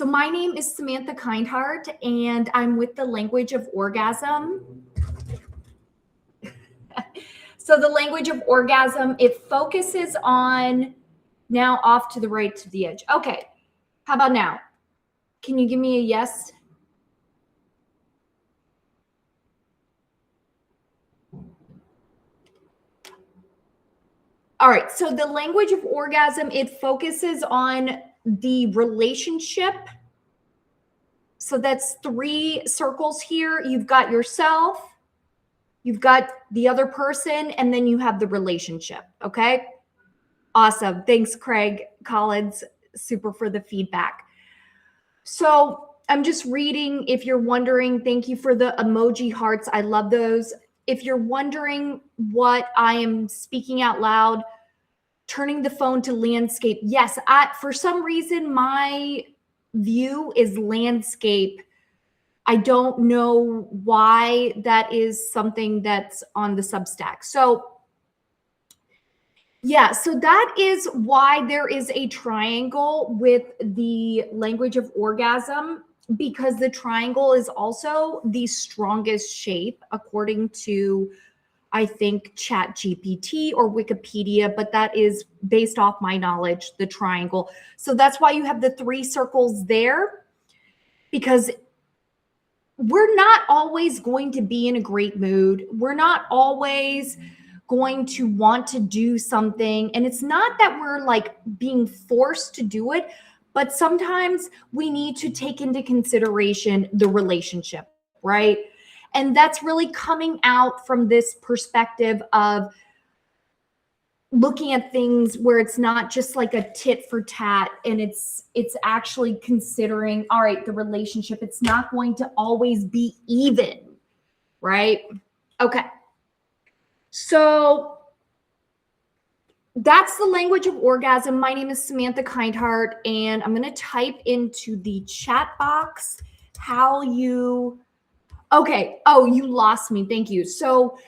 So my name is Samantha Kindheart, and I'm with the Language of Orgasm. So the Language of Orgasm, it focuses on, now off to the right to the edge. Okay, how about now? Can you give me a yes? All right, so the Language of Orgasm, it focuses on the relationship. So that's 3 circles here. You've got yourself, you've got the other person, and then you have the relationship, okay? Awesome. Thanks, Craig Collins. Super for the feedback. So I'm just reading. If you're wondering, thank you for the emoji hearts. I love those. If you're wondering what I am speaking out loud, turning the phone to landscape. Yes, for some reason, my view is landscape. I don't know why that is something that's on the Substack. So yeah, so that is why there is a triangle with the Language of Orgasm, because the triangle is also the strongest shape according to, I think, ChatGPT or Wikipedia, but that is based off my knowledge, the triangle. So that's why you have the 3 circles there, because we're not always going to be in a great mood. We're not always going to want to do something. And it's not that we're like being forced to do it, but sometimes we need to take into consideration the relationship, right? And that's really coming out from this perspective of looking at things where it's not just like a tit for tat, and it's actually considering, all right, the relationship, it's not going to always be even, right? Okay. So that's the Language of Orgasm. My name is Samantha Kindheart, and I'm going to type into the chat box how you, okay. Oh, you lost me. Thank you. So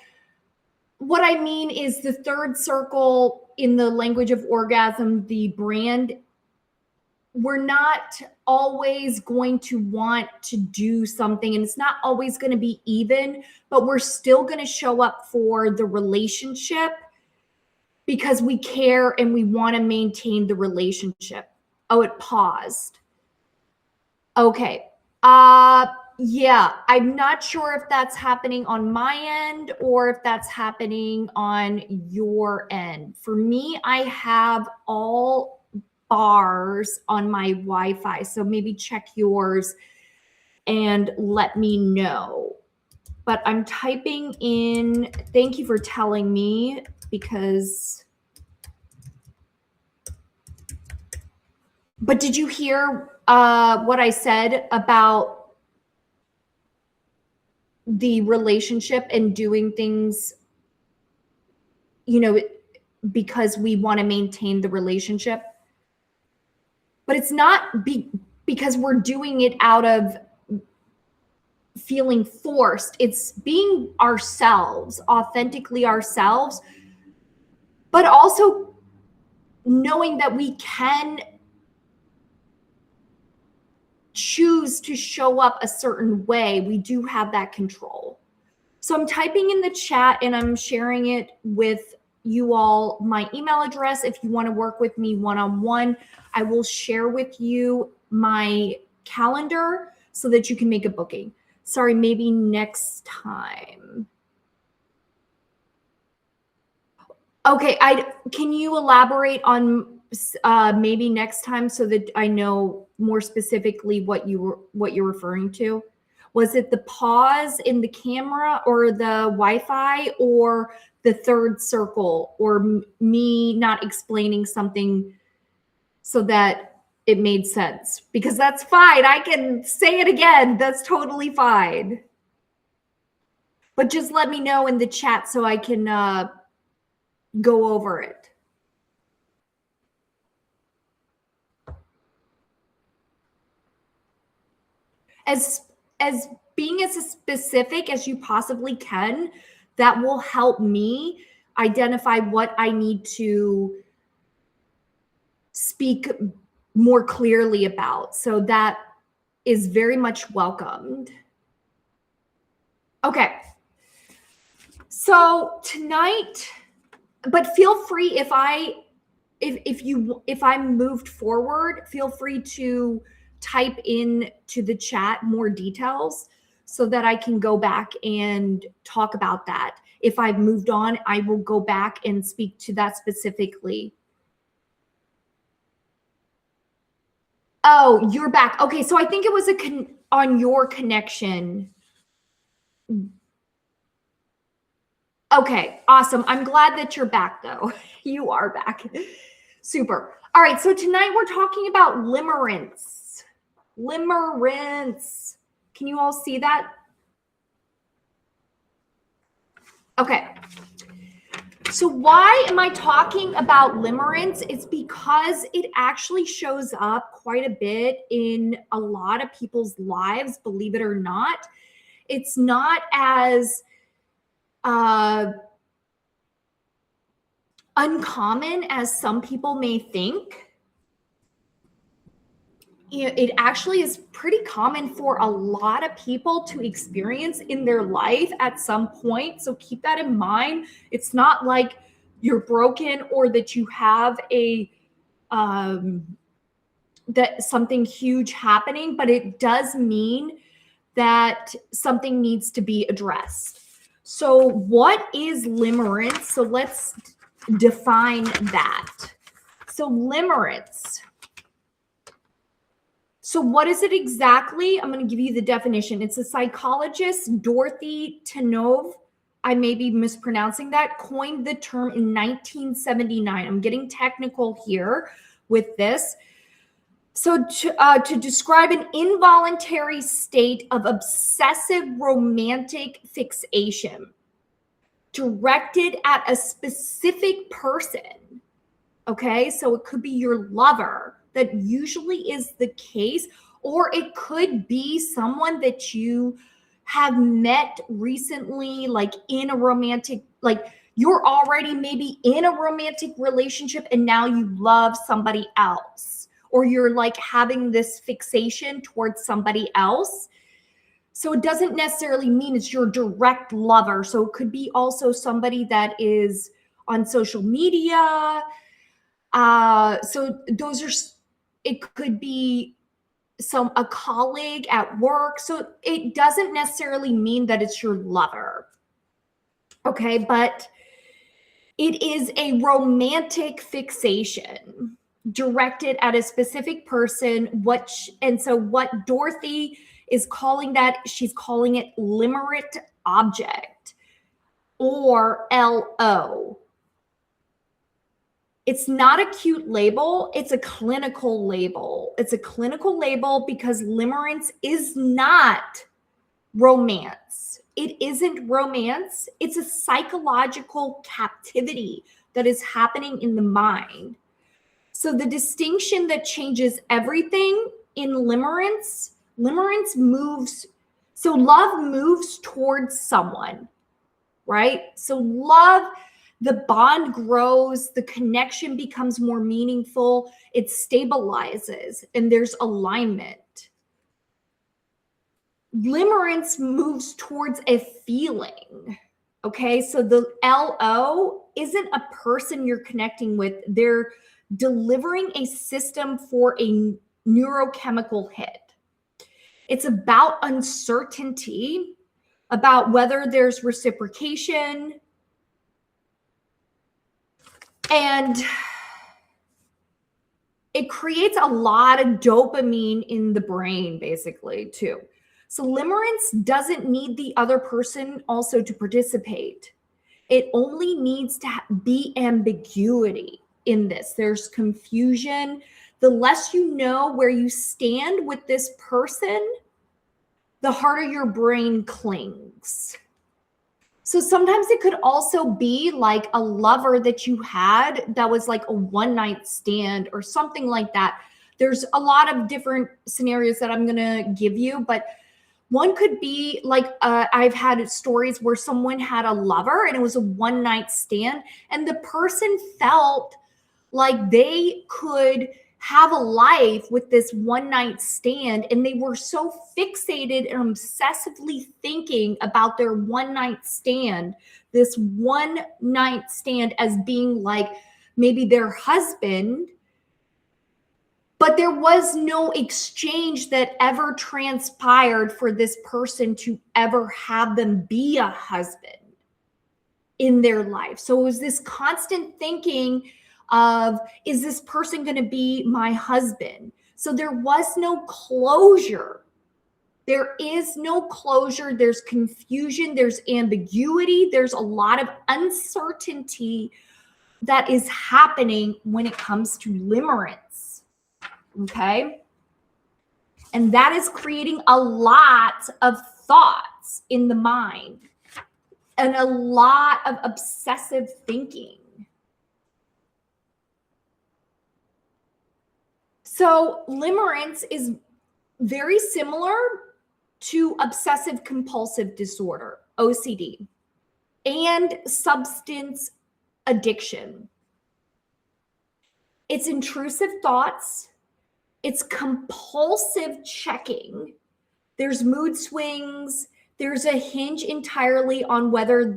what I mean is the 3rd circle in the Language of Orgasm, the brand, we're not always going to want to do something, and it's not always going to be even, but we're still going to show up for the relationship because we care and we want to maintain the relationship. Oh, it paused. Okay. Yeah, I'm not sure if that's happening on my end or if that's happening on your end. For me, I have all bars on my Wi-Fi, so maybe check yours and let me know. But I'm typing in, thank you for telling me, because, but did you hear what I said about the relationship and doing things, you know, because we want to maintain the relationship? But it's not because we're doing it out of feeling forced. It's being ourselves, authentically ourselves, but also knowing that we can choose to show up a certain way. We do have that control. So I'm typing in the chat and I'm sharing it with you all my email address. If you want to work with me one-on-one, I will share with you my calendar so that you can make a booking. Sorry, maybe next time. Okay, can you elaborate on maybe next time so that I know more specifically what you're referring to? Was it the pause in the camera or the Wi-Fi or the 3rd circle, or me not explaining something so that it made sense? Because that's fine. I can say it again. That's totally fine. But just let me know in the chat so I can go over it. As being as specific as you possibly can, that will help me identify what I need to speak more clearly about. So that is very much welcomed. Okay. So tonight, but feel free if I'm moved forward, feel free to type in to the chat more details so that I can go back and talk about that. If I've moved on, I will go back and speak to that specifically. Oh, you're back. Okay, so I think it was on your connection. Okay, awesome. I'm glad that you're back though. You are back. Super. All right, so tonight we're talking about limerence. Limerence. Can you all see that? Okay. So why am I talking about limerence? It's because it actually shows up quite a bit in a lot of people's lives, believe it or not. It's not as uncommon as some people may think. It actually is pretty common for a lot of people to experience in their life at some point. So keep that in mind. It's not like you're broken or that you have that something huge happening, but it does mean that something needs to be addressed. So what is limerence? So let's define that. So limerence. So what is it exactly? I'm going to give you the definition. It's a psychologist, Dorothy Tenove, I may be mispronouncing that, coined the term in 1979. I'm getting technical here with this. So to describe an involuntary state of obsessive romantic fixation directed at a specific person. Okay, so it could be your lover. That usually is the case, or it could be someone that you have met recently, like in a romantic, like you're already maybe in a romantic relationship and now you love somebody else, or you're like having this fixation towards somebody else. So it doesn't necessarily mean it's your direct lover. So it could be also somebody that is on social media. So those are, it could be a colleague at work. So it doesn't necessarily mean that it's your lover. Okay, but it is a romantic fixation directed at a specific person. And so what Dorothy is calling that, she's calling it limerent object, or LO. It's not a cute label. It's a clinical label. It's a clinical label because limerence is not romance. It isn't romance. It's a psychological captivity that is happening in the mind. So the distinction that changes everything in limerence moves. So love moves towards someone, right? So love, the bond grows, the connection becomes more meaningful, it stabilizes, and there's alignment. Limerence moves towards a feeling. Okay, so the LO isn't a person you're connecting with. They're delivering a system for a neurochemical hit. It's about uncertainty, about whether there's reciprocation, and it creates a lot of dopamine in the brain, basically, too. So limerence doesn't need the other person also to participate. It only needs to be ambiguity in this. There's confusion. The less you know where you stand with this person, the harder your brain clings. So sometimes it could also be like a lover that you had that was like a one-night stand or something like that. There's a lot of different scenarios that I'm going to give you, but one could be like, I've had stories where someone had a lover and it was a one-night stand, and the person felt like they could have a life with this one night stand, and they were so fixated and obsessively thinking about their one night stand, this one night stand as being like maybe their husband, but there was no exchange that ever transpired for this person to ever have them be a husband in their life. So it was this constant thinking of, is this person going to be my husband? So there was no closure. There is no closure. There's confusion. There's ambiguity. There's a lot of uncertainty that is happening when it comes to limerence. Okay. And that is creating a lot of thoughts in the mind and a lot of obsessive thinking. So limerence is very similar to obsessive compulsive disorder, OCD, and substance addiction. It's intrusive thoughts. It's compulsive checking. There's mood swings. There's a hinge entirely on whether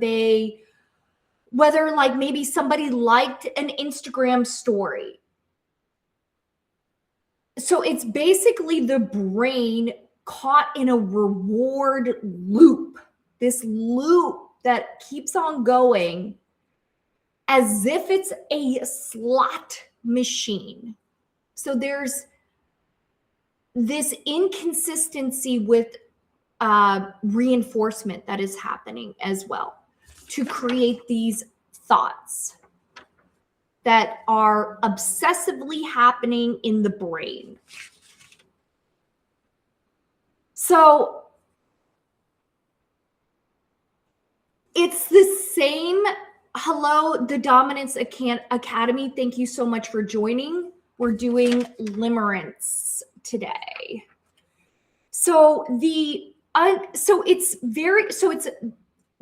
like maybe somebody liked an Instagram story. So it's basically the brain caught in a reward loop, this loop that keeps on going as if it's a slot machine. So there's this inconsistency with reinforcement that is happening as well to create these thoughts that are obsessively happening in the brain. So it's the same. Hello, the Dominance Academy. Thank you so much for joining. We're doing limerence today. So the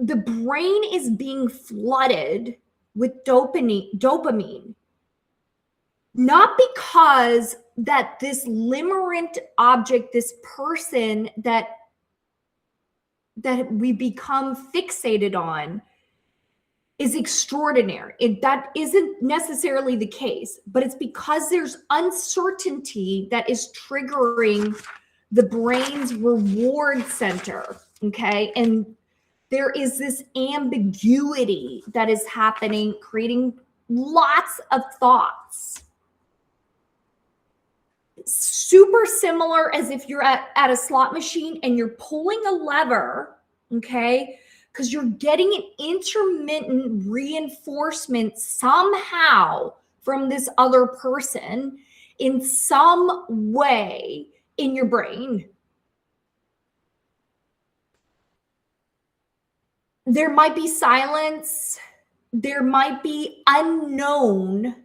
brain is being flooded with dopamine, not because that this limerent object, this person that we become fixated on is extraordinary. That isn't necessarily the case, but it's because there's uncertainty that is triggering the brain's reward center, okay? And there is this ambiguity that is happening, creating lots of thoughts. Super similar as if you're at a slot machine and you're pulling a lever, okay? Because you're getting an intermittent reinforcement somehow from this other person in some way in your brain. There might be silence. There might be unknown.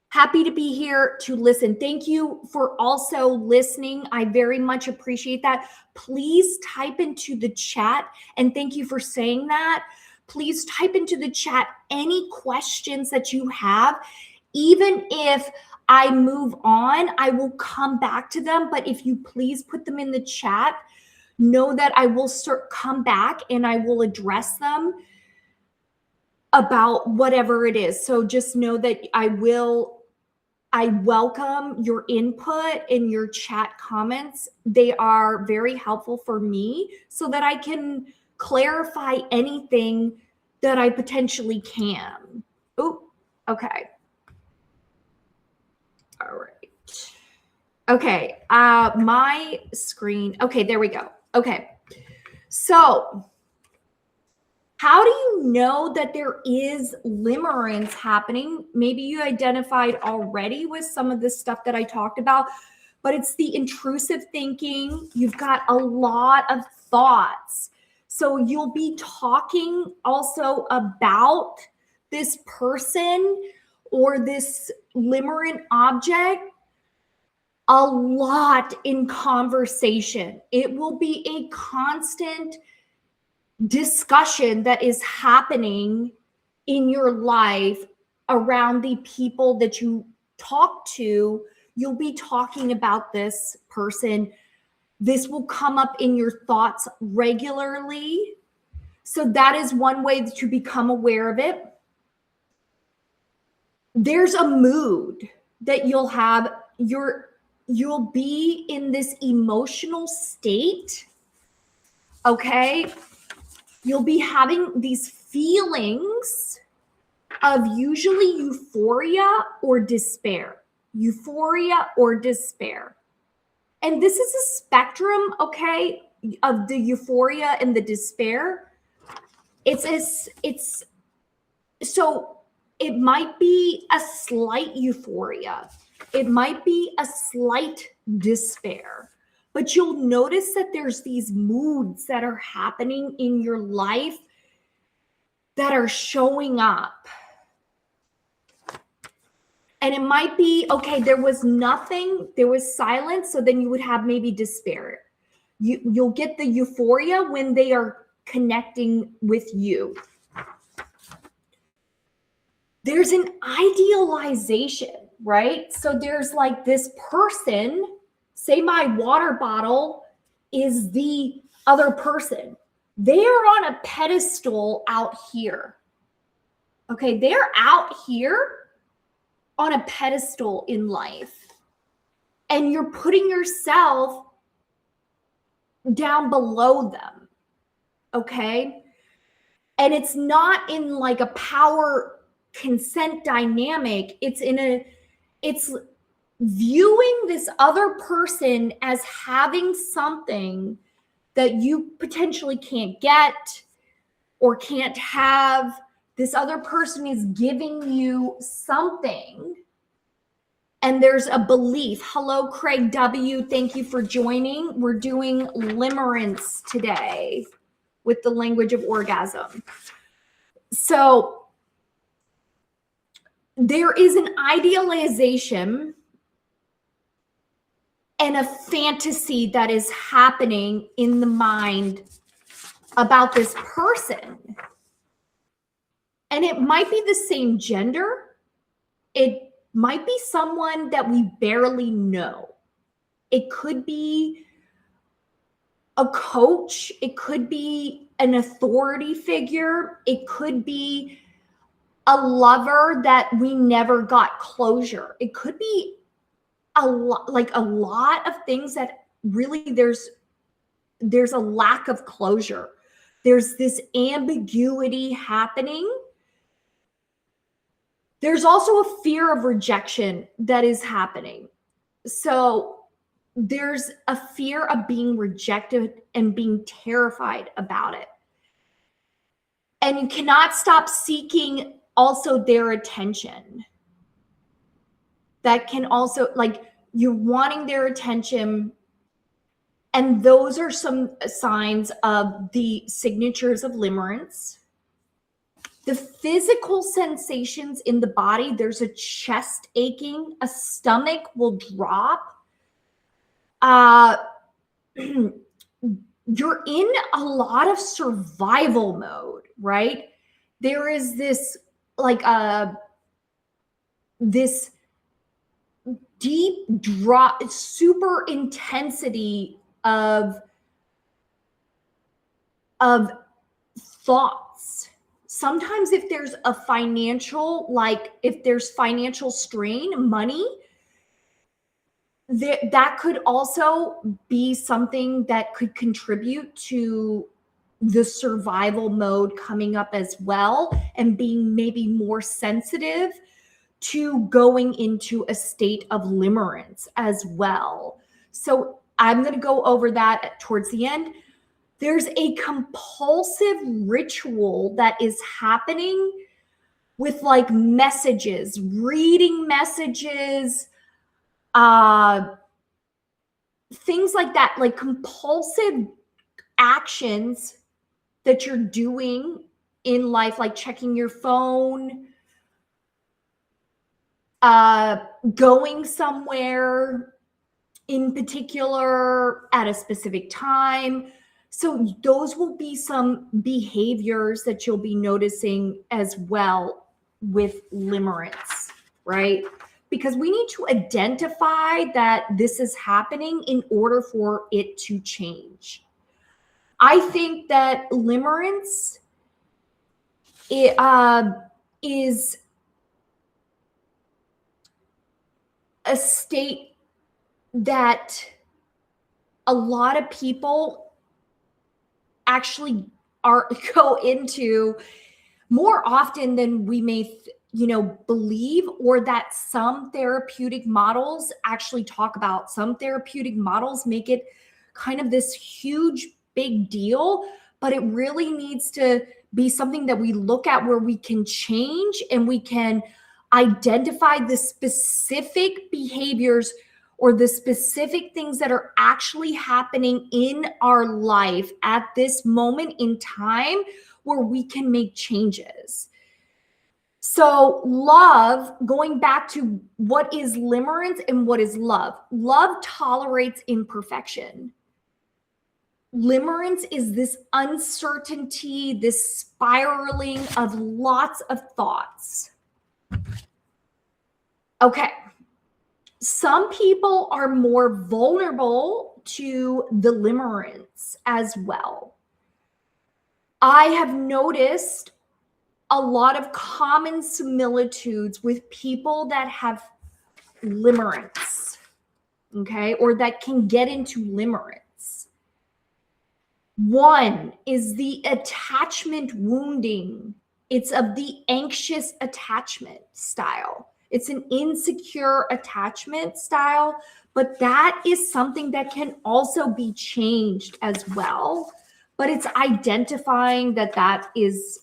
Happy to be here to listen. Thank you for also listening. I very much appreciate that. Please type into the chat, and thank you for saying that. Please type into the chat any questions that you have. Even if I move on, I will come back to them. But if you please put them in the chat, know that I will come back and I will address them about whatever it is. So just know that I welcome your input in your chat comments. They are very helpful for me so that I can clarify anything that I potentially can. Oh, okay. All right. Okay, my screen. Okay, there we go. Okay, so how do you know that there is limerence happening? Maybe you identified already with some of the stuff that I talked about, but it's the intrusive thinking. You've got a lot of thoughts. So you'll be talking also about this person or this limerent object a lot in conversation. It will be a constant discussion that is happening in your life around the people that you talk to. you'll be talking about this person. This will come up in your thoughts regularly. So that is one way to become aware of it. There's a mood that you'll have. You'll be in this emotional state. Okay. You'll be having these feelings of usually euphoria or despair. Euphoria or despair. And this is a spectrum, okay, of the euphoria and the despair. So it might be a slight euphoria. It might be a slight despair. But you'll notice that there's these moods that are happening in your life that are showing up. And it might be, okay, there was nothing, there was silence, so then you would have maybe despair. You'll get the euphoria when they are connecting with you. There's an idealization, right? So there's like this person, say my water bottle is the other person. They are on a pedestal out here. Okay, they're out here on a pedestal in life. And you're putting yourself down below them. Okay? And it's not in like a power consent dynamic. It's viewing this other person as having something that you potentially can't get or can't have. This other person is giving you something, and there's a belief. Hello, Craig W. Thank you for joining. We're doing Limerence today with the Language of Orgasm. So there is an idealization and a fantasy that is happening in the mind about this person. And it might be the same gender. It might be someone that we barely know. It could be a coach. It could be an authority figure. It could be a lover that we never got closure. It could be a lot of things that really there's a lack of closure. There's this ambiguity happening. There's also a fear of rejection that is happening. So there's a fear of being rejected and being terrified about it. And you cannot stop seeking also their attention. That can also, like, you're wanting their attention. And those are some signs of the signatures of limerence. The physical sensations in the body, there's a chest aching, a stomach will drop. You're in a lot of survival mode, right? There is this this deep drop, super intensity of thoughts. Sometimes if there's a financial, if there's financial strain, money, that could also be something that could contribute to the survival mode coming up as well, and being maybe more sensitive to going into a state of limerence as well. So I'm going to go over that towards the end. There's a compulsive ritual that is happening with like messages, reading messages, things like that, like compulsive actions that you're doing in life, like checking your phone, going somewhere in particular at a specific time. So those will be some behaviors that you'll be noticing as well with limerence, right? because we need to identify that this is happening in order for it to change. I think that limerence is a state that a lot of people actually go into more often than we may believe, or that some therapeutic models actually talk about. Some therapeutic models make it kind of this huge big deal, but it really needs to be something that we look at where we can change and we can identify the specific behaviors or the specific things that are actually happening in our life at this moment in time where we can make changes. So love, going back to what is limerence and what is love. Love tolerates imperfection. Limerence is this uncertainty, this spiraling of lots of thoughts. Okay. Some people are more vulnerable to the limerence as well. I have noticed a lot of common similitudes with people that have limerence, okay, or that can get into limerence. One is the attachment wounding. It's of the anxious attachment style. It's an insecure attachment style, but that is something that can also be changed as well. But it's identifying that that is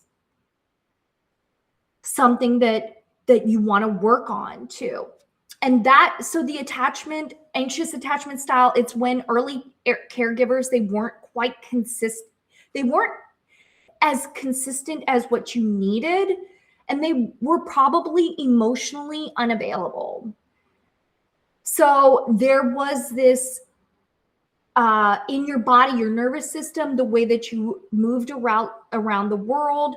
something that you want to work on too. And that, so the anxious attachment style, it's when early caregivers, they weren't quite consistent. They weren't as consistent as what you needed, and they were probably emotionally unavailable. So there was this in your body, your nervous system, the way that you moved around the world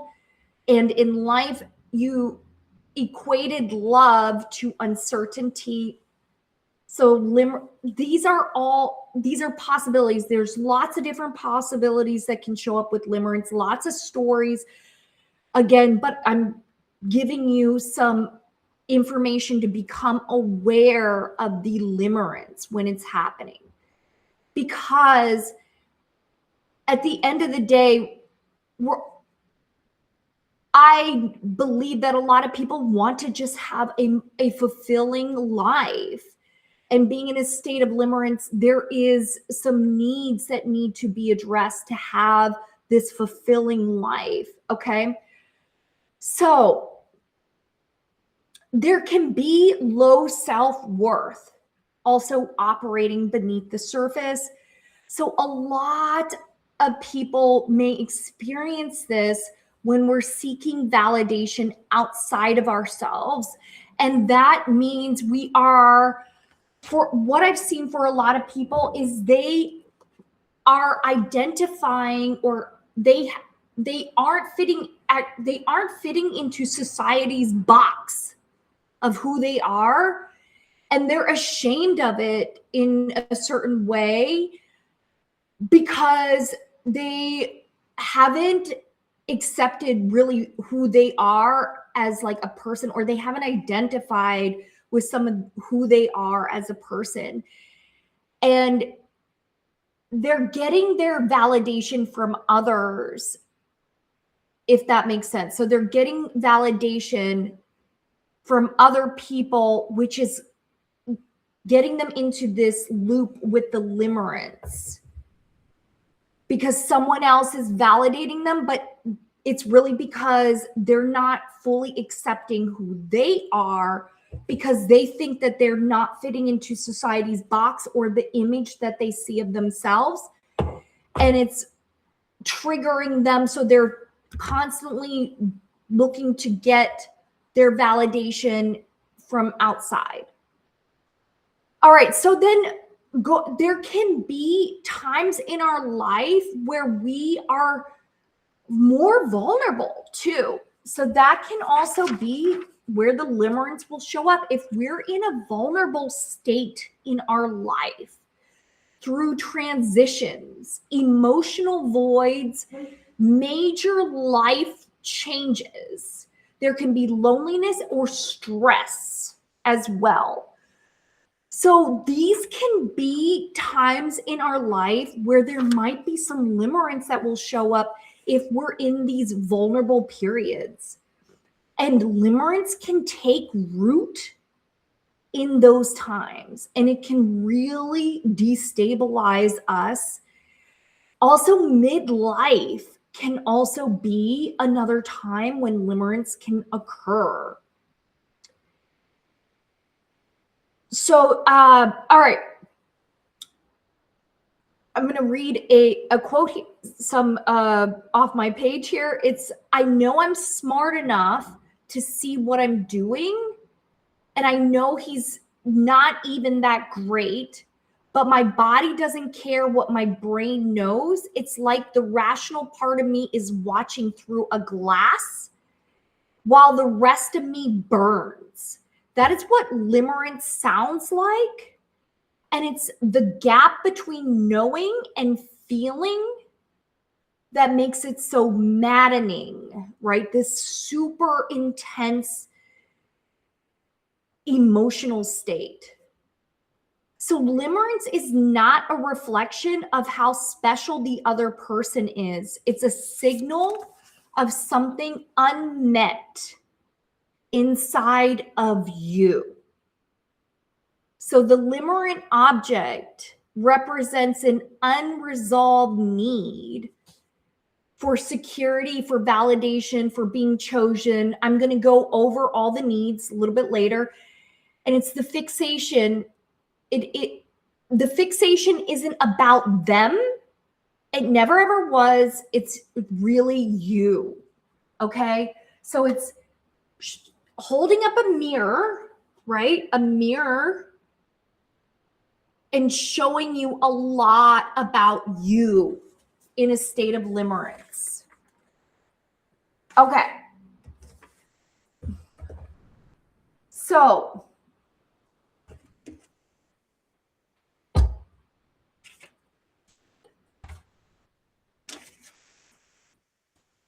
and in life, you equated love to uncertainty. So these are possibilities. There's lots of different possibilities that can show up with limerence, lots of stories. Again, but I'm giving you some information to become aware of the limerence when it's happening. Because at the end of the day, I believe that a lot of people want to just have a fulfilling life. And being in a state of limerence, there is some needs that need to be addressed to have this fulfilling life, okay? So there can be low self-worth also operating beneath the surface. So a lot of people may experience this when we're seeking validation outside of ourselves. And that means we are, for what I've seen for a lot of people, is they are identifying, or they aren't fitting into society's box of who they are, and they're ashamed of it in a certain way because they haven't accepted really who they are as like a person, or they haven't identified with some of who they are as a person. And they're getting their validation from others, if that makes sense. So they're getting validation from other people, which is getting them into this loop with the limerence, because someone else is validating them, but it's really because they're not fully accepting who they are, because they think that they're not fitting into society's box or the image that they see of themselves. And it's triggering them. So they're constantly looking to get their validation from outside. All right. So then there can be times in our life where we are more vulnerable too. So that can also be where the limerence will show up if we're in a vulnerable state in our life through transitions, emotional voids, major life changes. There can be loneliness or stress as well. So these can be times in our life where there might be some limerence that will show up if we're in these vulnerable periods. And limerence can take root in those times, and it can really destabilize us. Also, midlife can also be another time when limerence can occur. So, all right. I'm going to read a quote, some off my page here. It's, I know I'm smart enough to see what I'm doing, and I know he's not even that great, but my body doesn't care what my brain knows. It's like the rational part of me is watching through a glass while the rest of me burns. That is what limerence sounds like. And it's the gap between knowing and feeling that makes it so maddening, right? This super intense emotional state. So limerence is not a reflection of how special the other person is. It's a signal of something unmet inside of you. So the limerent object represents an unresolved need for security, for validation, for being chosen. I'm going to go over all the needs a little bit later. And it's the fixation. The fixation isn't about them. It never ever was. It's really you. Okay? So it's holding up a mirror, right? A mirror, and showing you a lot about you in a state of limerence. Okay. So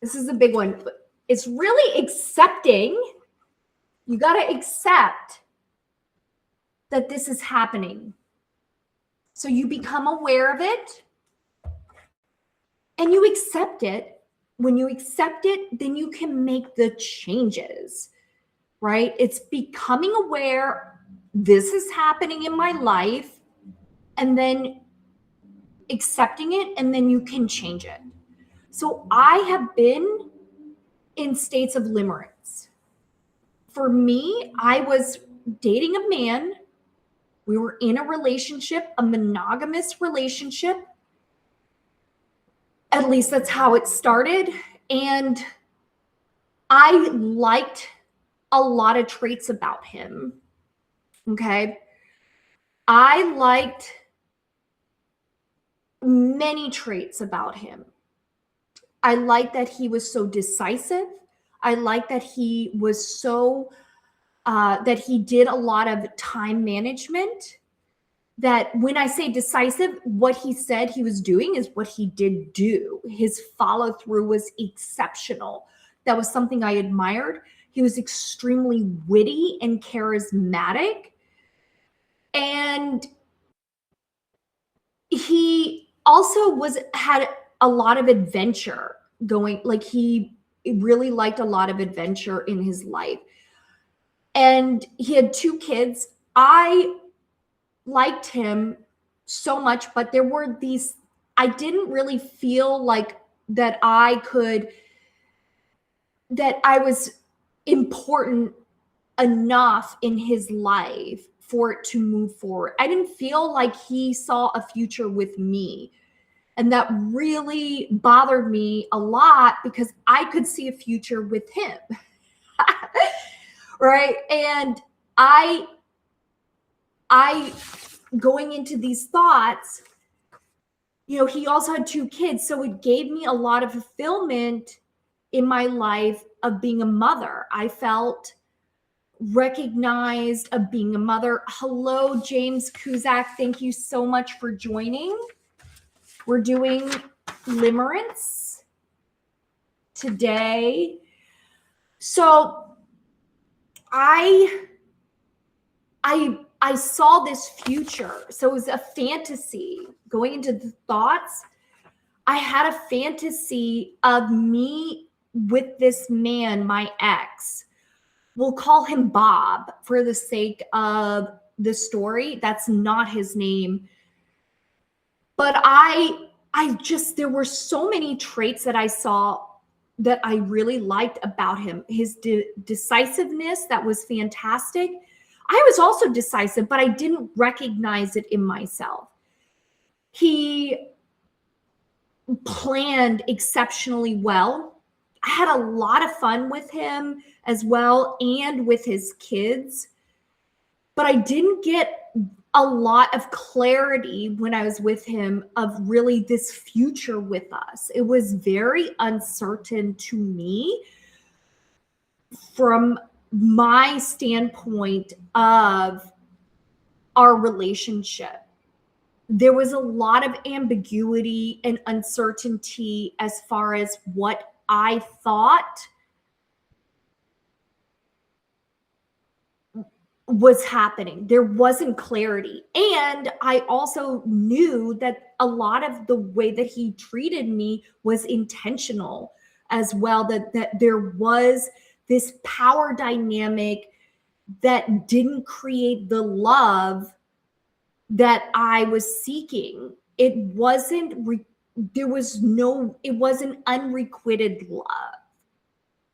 this is a big one. It's really accepting. You got to accept that this is happening. So you become aware of it and you accept it. When you accept it, then you can make the changes, right? It's becoming aware this is happening in my life, and then accepting it, and then you can change it. So I have been in states of limerence. For me, I was dating a man. We were in a relationship, a monogamous relationship. At least that's how it started. And I liked a lot of traits about him. Okay. I liked many traits about him. I liked that he was so decisive. I liked that he was so, that he did a lot of time management. That when I say decisive, what he said he was doing is what he did do. His follow through was exceptional. That was something I admired. He was extremely witty and charismatic. And he also had a lot of adventure going. Like he really liked a lot of adventure in his life. And he had 2 kids. I liked him so much, but there were these, I didn't really feel like that I was important enough in his life for it to move forward. I didn't feel like he saw a future with me. And that really bothered me a lot because I could see a future with him. Right? And I going into these thoughts, you know, he also had 2 kids. So it gave me a lot of fulfillment in my life of being a mother. I felt recognized of being a mother. Hello, James Kuzak. Thank you so much for joining. We're doing limerence today. So I saw this future. So it was a fantasy going into the thoughts. I had a fantasy of me with this man, my ex. We'll call him Bob for the sake of the story. That's not his name. But there were so many traits that I saw that I really liked about him. His decisiveness, that was fantastic. I was also decisive, but I didn't recognize it in myself. He planned exceptionally well. I had a lot of fun with him as well and with his kids, but I didn't get a lot of clarity when I was with him of really this future with us. It was very uncertain to me from my standpoint of our relationship. There was a lot of ambiguity and uncertainty as far as what I thought was happening. There wasn't clarity. And I also knew that a lot of the way that he treated me was intentional as well, that there was this power dynamic that didn't create the love that I was seeking. It wasn't unrequited love,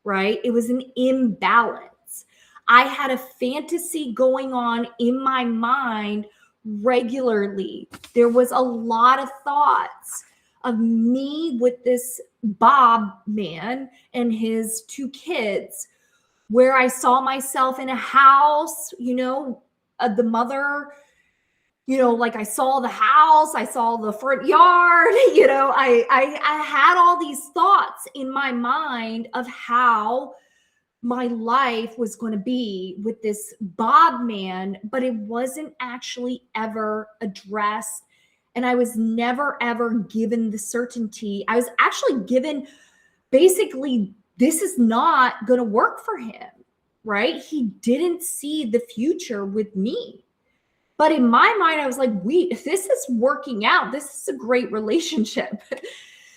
right? It was an imbalance. I had a fantasy going on in my mind regularly. There was a lot of thoughts of me with this Bob man and his two kids, where I saw myself in a house, the mother, like I saw the house, I saw the front yard, I had all these thoughts in my mind of how my life was going to be with this Bob man, but it wasn't actually ever addressed. And I was never, ever given the certainty. I was actually given basically, this is not going to work for him, right? He didn't see the future with me. But in my mind, I was like, this is working out. This is a great relationship.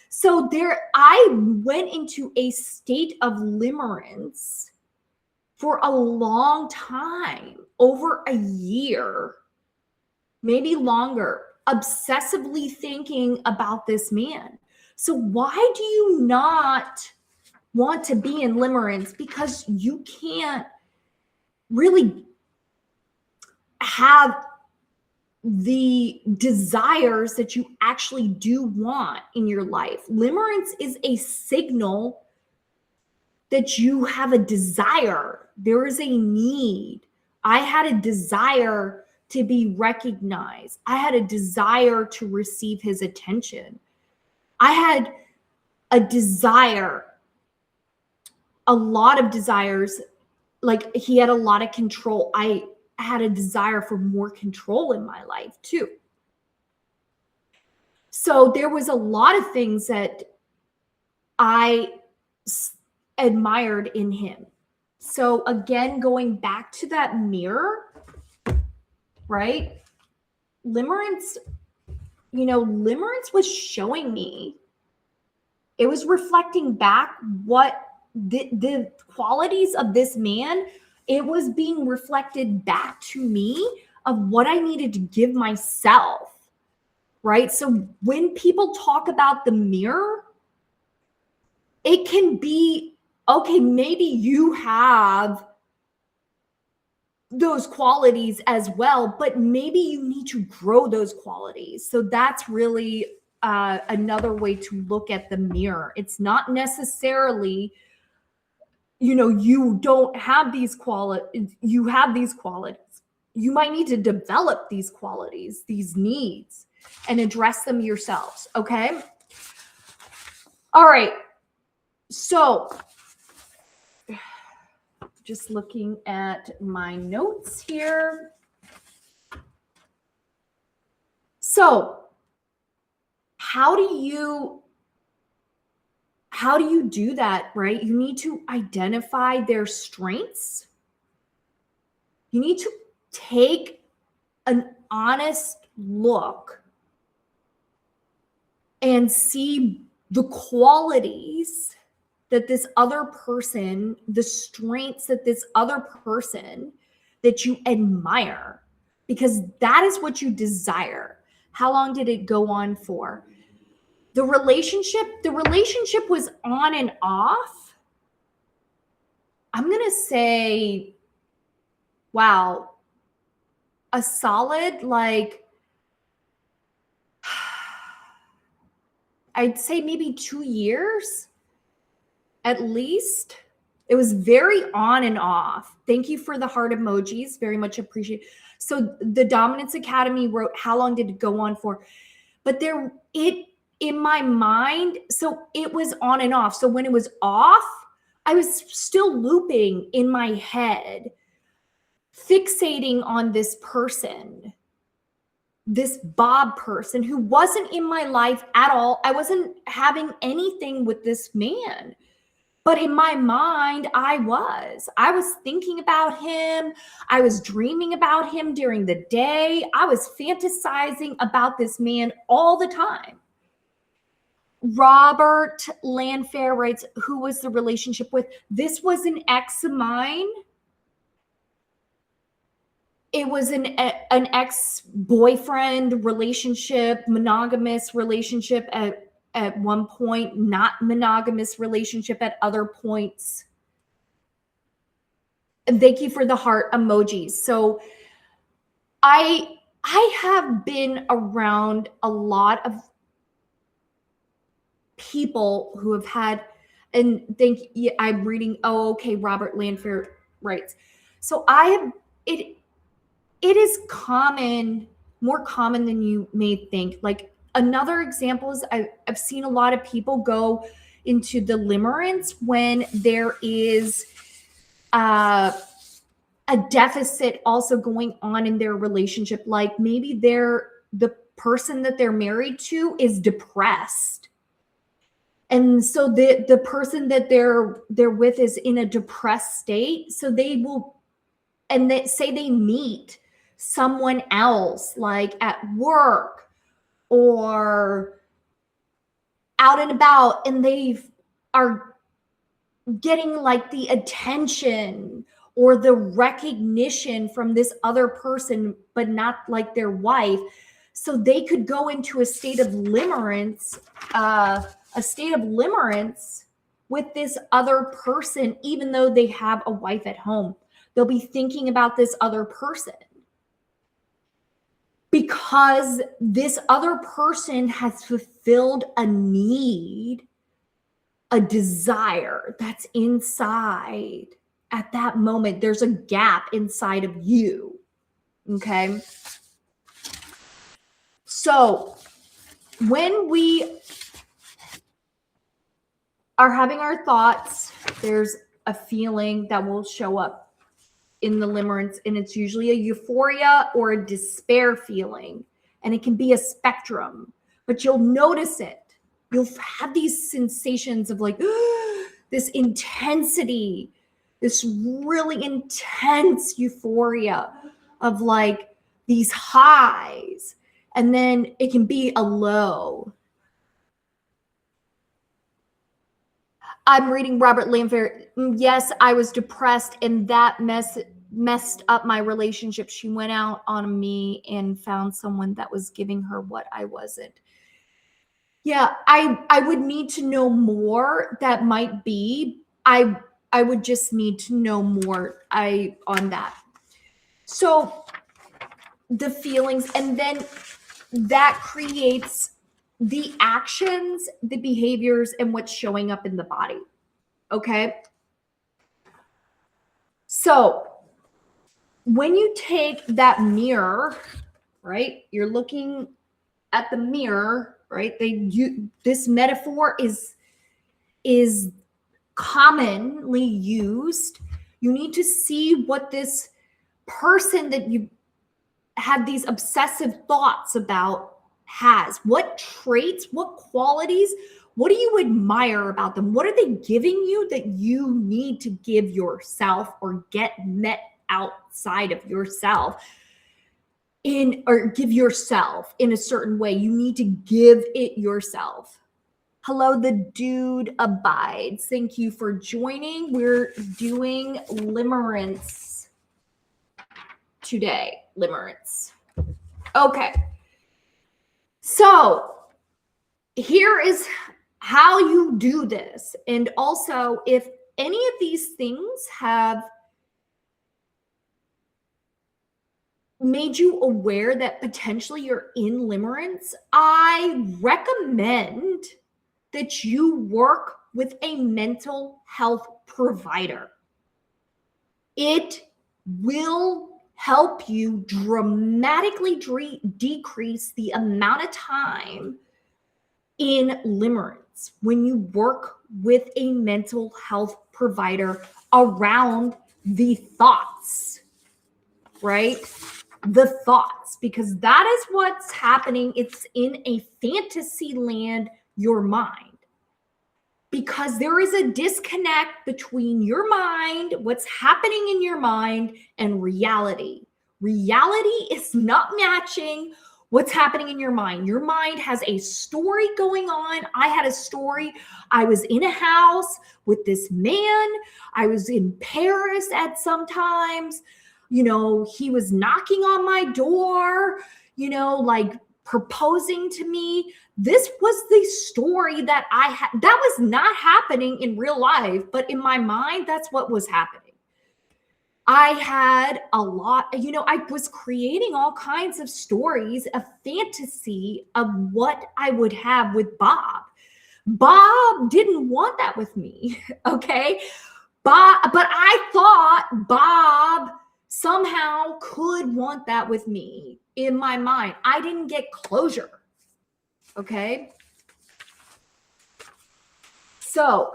So I went into a state of limerence for a long time, over a year, maybe longer, obsessively thinking about this man. So why do you not want to be in limerence? Because you can't really have the desires that you actually do want in your life. Limerence is a signal that you have a desire. There is a need. I had a desire to be recognized. I had a desire to receive his attention. I had a desire, a lot of desires. Like, he had a lot of control. I had a desire for more control in my life too. So there was a lot of things that I admired in him. So again, going back to that mirror, right? Limerence, limerence was showing me, it was reflecting back what the qualities of this man. It was being reflected back to me of what I needed to give myself, right? So when people talk about the mirror, it can be, okay, maybe you have those qualities as well, but maybe you need to grow those qualities. So that's really another way to look at the mirror. It's not necessarily, you don't have these qualities, you have these qualities. You might need to develop these qualities, these needs, and address them yourselves, okay? All right. So just looking at my notes here. So how do you do that, right? You need to identify their strengths. You need to take an honest look and see the qualities that this other person, the strengths that this other person that you admire, because that is what you desire. How long did it go on for? The relationship was on and off. I'm going to say, wow, a solid, like, I'd say maybe 2 years at least. It was very on and off. Thank you for the heart emojis. Very much appreciate. So the Dominance Academy wrote, how long did it go on for? But in my mind, so it was on and off. So when it was off, I was still looping in my head, fixating on this person, this Bob person who wasn't in my life at all. I wasn't having anything with this man. But in my mind, I was thinking about him. I was dreaming about him during the day. I was fantasizing about this man all the time. Robert Landfair writes, who was the relationship with? This was an ex of mine. It was an ex-boyfriend relationship, monogamous relationship at one point, not monogamous relationship at other points. And thank you for the heart emojis. So I have been around a lot of people who have had, and I'm reading, oh, okay, Robert Landfair writes. So it is common, more common than you may think. Like, another example is I've seen a lot of people go into the limerence when there is a deficit also going on in their relationship. Like maybe the person that they're married to is depressed. And so the person that they're with is in a depressed state. So they will, and they say they meet someone else, like at work or out and about, and they are getting like the attention or the recognition from this other person, but not like their wife. So they could go into a state of limerence, with this other person, even though they have a wife at home. They'll be thinking about this other person because this other person has fulfilled a need, a desire that's inside. At that moment, there's a gap inside of you. Okay. So when we are having our thoughts, there's a feeling that will show up in the limerence, and it's usually a euphoria or a despair feeling, and it can be a spectrum, but you'll notice it. You'll have these sensations of like this intensity, this really intense euphoria of like these highs, and then it can be a low. I'm reading Robert Landfair. Yes, I was depressed, and that messed up my relationship. She went out on me and found someone that was giving her what I wasn't. Yeah, I would need to know more. That might be. I would just need to know more on that. So the feelings, and then that creates the actions, the behaviors, and what's showing up in the body. Okay. So when you take that mirror, right, you're looking at the mirror, right? This metaphor is commonly used You need to see what this person that you have these obsessive thoughts about has. What traits, what qualities, what do you admire about them? What are they giving you that you need to give yourself or get met outside of yourself or give yourself in a certain way? You need to give it yourself. Hello, the dude abides. Thank you for joining. We're doing limerence today. Limerence. Okay. So here is how you do this. And also, if any of these things have made you aware that potentially you're in limerence, I recommend that you work with a mental health provider. It will help you dramatically decrease the amount of time in limerence when you work with a mental health provider around the thoughts, right? The thoughts, because that is what's happening. It's in a fantasy land, your mind, because there is a disconnect between your mind, what's happening in your mind, and reality. Reality is not matching what's happening in your mind. Your mind has a story going on. I had a story. I was in a house with this man. I was in Paris at some times. You know, he was knocking on my door, you know, like proposing to me. This was the story that I had. That was not happening in real life, but in my mind, that's what was happening. I had a lot, you know, I was creating all kinds of stories, a fantasy of what I would have with Bob. Bob didn't want that with me, okay? But I thought Bob somehow could want that with me in my mind. I didn't get closure, okay? So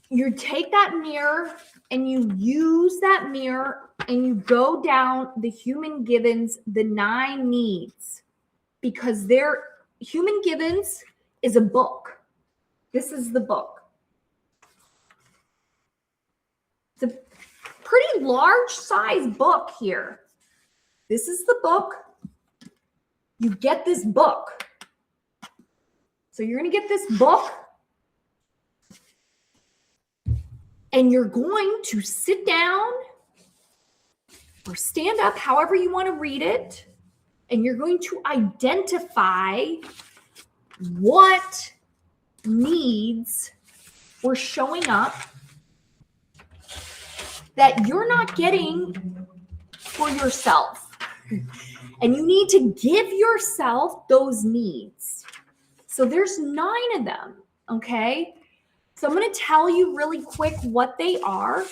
you take that mirror and you use that mirror and you go down the Human Givens, the 9 needs, because Human Givens is a book. This is the book. It's a pretty large size book here. This is the book. You get this book. So you're going to get this book. And you're going to sit down or stand up, however you want to read it. And you're going to identify what needs were showing up that you're not getting for yourself. And you need to give yourself those needs. So there's 9 of them, okay? So I'm going to tell you really quick what they are,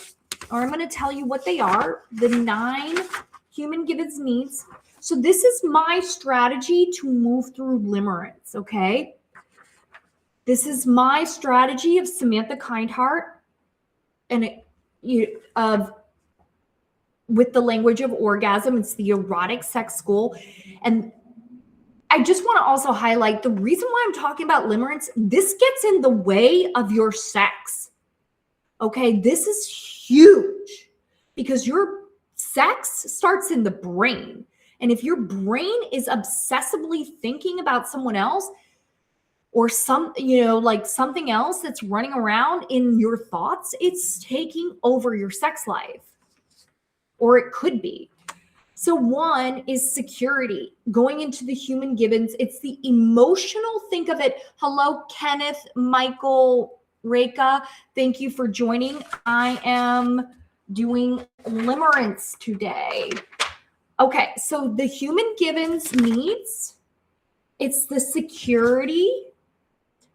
or I'm going to tell you what they are, the 9 Human Givens needs. So this is my strategy to move through limerence, okay? This is my strategy of Samantha Kindheart and with the Language of Orgasm. It's the erotic sex school. And I just want to also highlight the reason why I'm talking about limerence. This gets in the way of your sex. Okay, this is huge because your sex starts in the brain. And if your brain is obsessively thinking about someone else or like something else that's running around in your thoughts, it's taking over your sex life, or it could be. So 1 is security. Going into the Human Givens, it's the emotional, think of it. Hello, Kenneth, Michael, Reka. Thank you for joining. I am doing limerence today. Okay, so the Human Givens needs, it's the security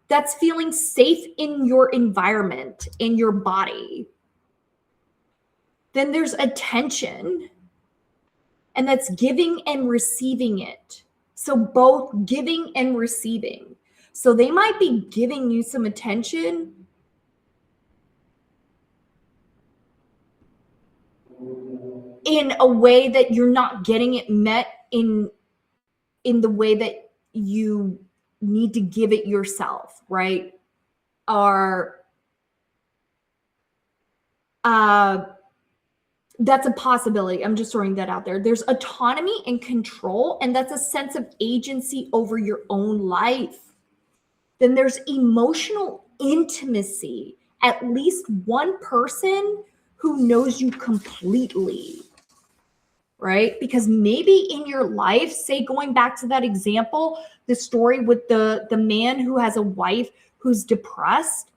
that's feeling safe in your environment, in your body. Then there's attention. And that's giving and receiving it. So both giving and receiving. So they might be giving you some attention, in a way that you're not getting it met in the way that you need to give it yourself, right? Or that's a possibility. I'm just throwing that out there. There's autonomy and control, and that's a sense of agency over your own life. Then there's emotional intimacy, at least one person who knows you completely, right? Because maybe in your life, say going back to that example, the story with the man who has a wife who's depressed,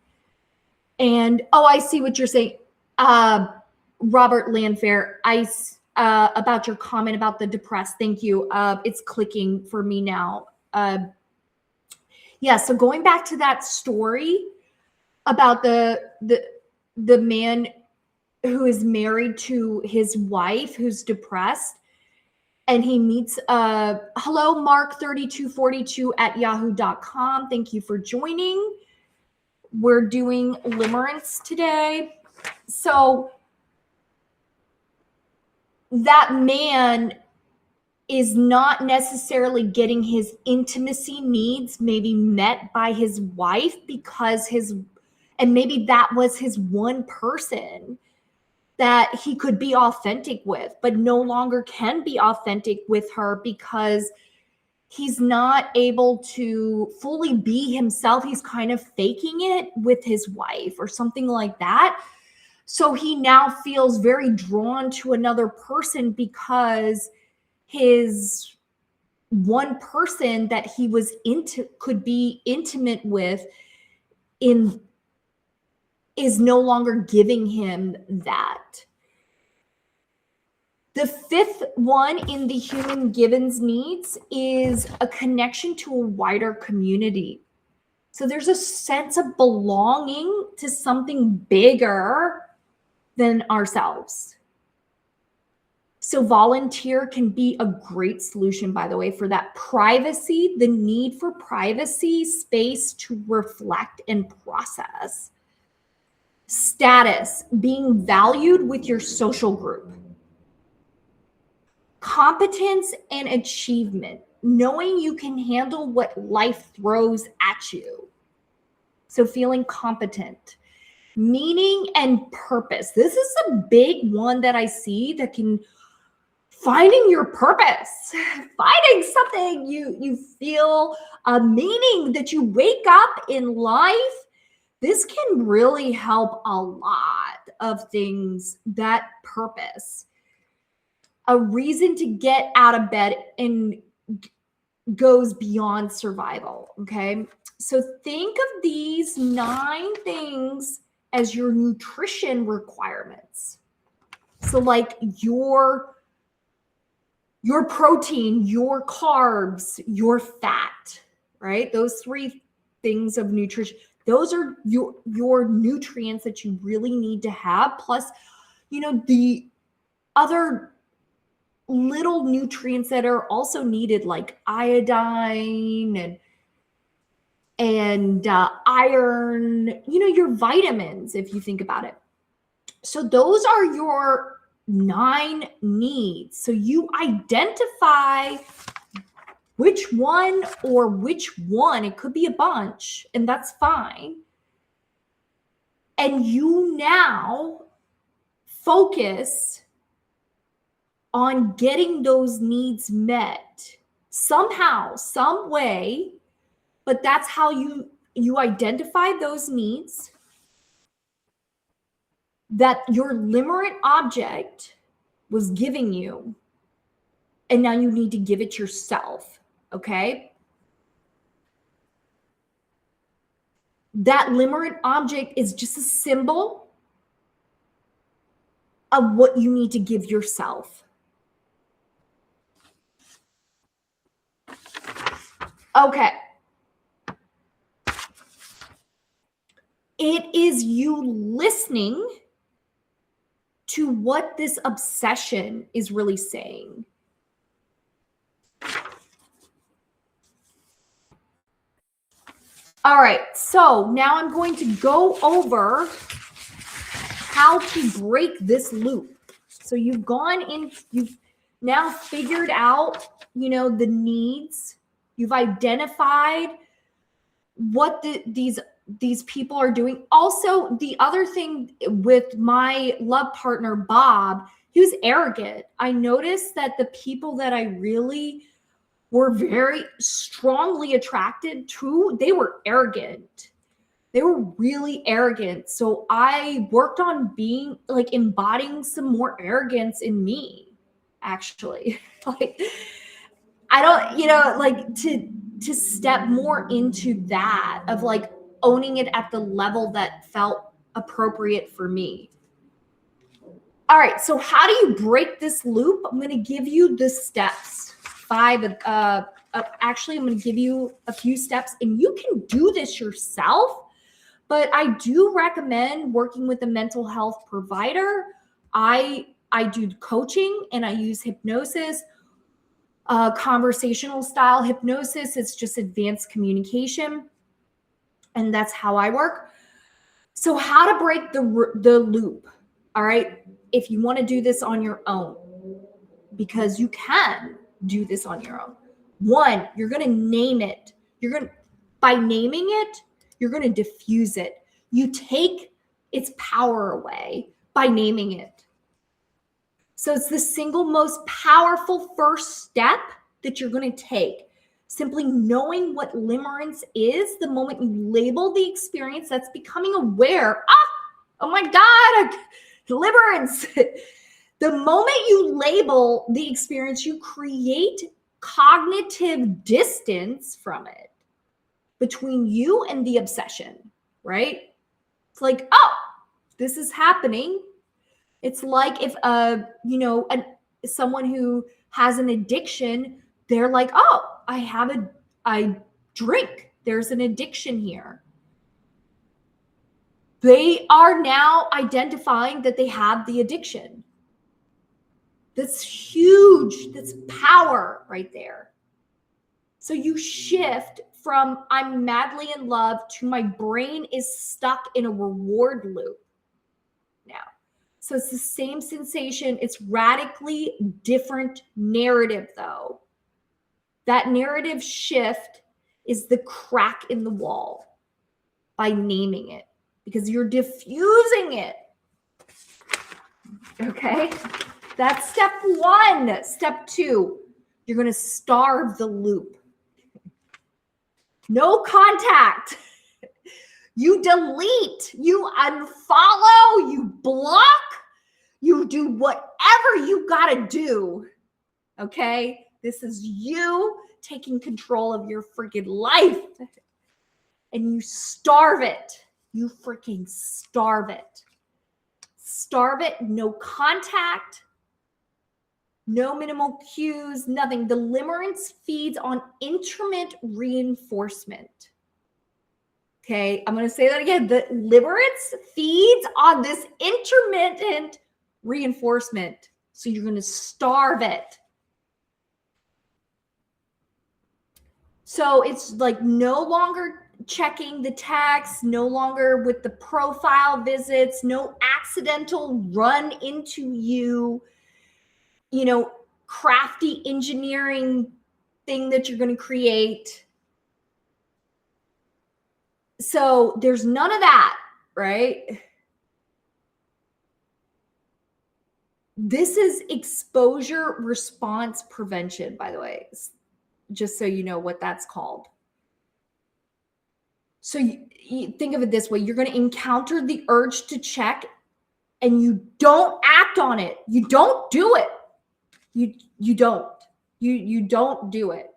and I see what you're saying. Robert Landfair, about your comment about the depressed. Thank you. It's clicking for me now. Yeah. So going back to that story about the man who is married to his wife who's depressed, and he meets hello Mark3242 @yahoo.com. Thank you for joining. We're doing Limerence today. So that man is not necessarily getting his intimacy needs maybe met by his wife because and maybe that was his one person that he could be authentic with, but no longer can be authentic with her because he's not able to fully be himself. He's kind of faking it with his wife or something like that. So he now feels very drawn to another person because his one person that he was could be intimate with is no longer giving him that. The fifth one in the human Gibbons needs is a connection to a wider community. So there's a sense of belonging to something bigger than ourselves. So volunteer can be a great solution, by the way, for that privacy, the need for privacy, space to reflect and process. Status, being valued with your social group. Competence and achievement, knowing you can handle what life throws at you. So feeling competent. Meaning and purpose. This is a big one that I see that can finding your purpose, finding something you feel a meaning that you wake up in life. This can really help a lot of things, that purpose. A reason to get out of bed and goes beyond survival, okay? So think of these 9 things as your nutrition requirements. So like your protein, your carbs, your fat, right? Those 3 things of nutrition. Those are your nutrients that you really need to have. Plus, the other little nutrients that are also needed, like iodine and iron, your vitamins, if you think about it. So those are your 9 needs. So you identify which one, it could be a bunch, and that's fine. And you now focus on getting those needs met somehow, some way, but that's how you identify those needs that your limerent object was giving you, and now you need to give it yourself, okay? That limerent object is just a symbol of what you need to give yourself. Okay. It is you listening to what this obsession is really saying. All right, so now I'm going to go over how to break this loop. So you've gone in, you've now figured out, the needs. You've identified what these people are doing. Also, the other thing with my love partner, Bob, he was arrogant. I noticed that the people that I really were very strongly attracted to, they were arrogant. They were really arrogant. So I worked on being like embodying some more arrogance in me, actually. Like, I don't, like to step more into that of like owning it at the level that felt appropriate for me. All right, so how do you break this loop? I'm going to give you the steps. Actually, I'm going to give you a few steps, and you can do this yourself, but I do recommend working with a mental health provider. I do coaching, and I use hypnosis, conversational style hypnosis. It's just advanced communication, and that's how I work. So how to break the loop, all right? If you want to do this on your own, because you can do this on your own. One, you're going to name it. By naming it, you're going to diffuse it. You take its power away by naming it. So it's the single most powerful first step that you're going to take. Simply knowing what limerence is, the moment you label the experience, that's becoming aware. Oh my God, limerence. The moment you label the experience, you create cognitive distance from it between you and the obsession, right? It's like, oh, this is happening. It's like if someone who has an addiction, they're like, oh, I drink. There's an addiction here. They are now identifying that they have the addiction. That's huge. That's power right there. So you shift from I'm madly in love to my brain is stuck in a reward loop now. So it's the same sensation. It's radically different narrative, though. That narrative shift is the crack in the wall by naming it, because you're diffusing it. Okay? That's step one. Step two, you're going to starve the loop. No contact. You delete, you unfollow, you block, you do whatever you got to do. Okay? This is you taking control of your freaking life. And you starve it. You freaking starve it. Starve it. No contact. No minimal cues. Nothing. The limerence feeds on intermittent reinforcement. Okay, I'm going to say that again. The limerence feeds on this intermittent reinforcement. So you're going to starve it. So it's like no longer checking the text, no longer with the profile visits, no accidental run into you, crafty engineering thing that you're going to create. So there's none of that, right? This is exposure response prevention, by the way, just so you know what that's called. So you think of it this way. You're going to encounter the urge to check and you don't act on it. You don't do it. You don't do it.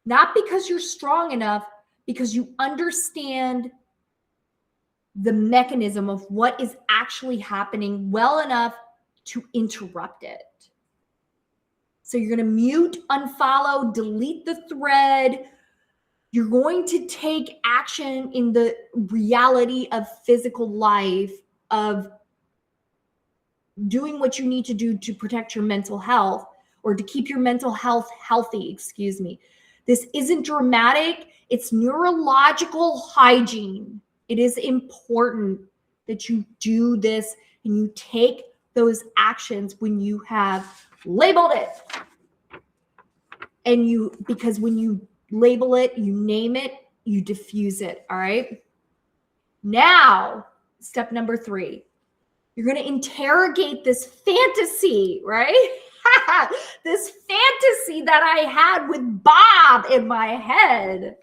Not because you're strong enough, because you understand the mechanism of what is actually happening well enough to interrupt it. So you're going to mute, unfollow, delete the thread. You're going to take action in the reality of physical life, of doing what you need to do to protect your mental health, or to keep your mental health healthy, excuse me. This isn't dramatic. It's neurological hygiene. It is important that you do this and you take those actions when you have labeled it. And because when you label it, you name it, you diffuse it. All right. Now, step number 3, you're going to interrogate this fantasy, right? This fantasy that I had with Bob in my head.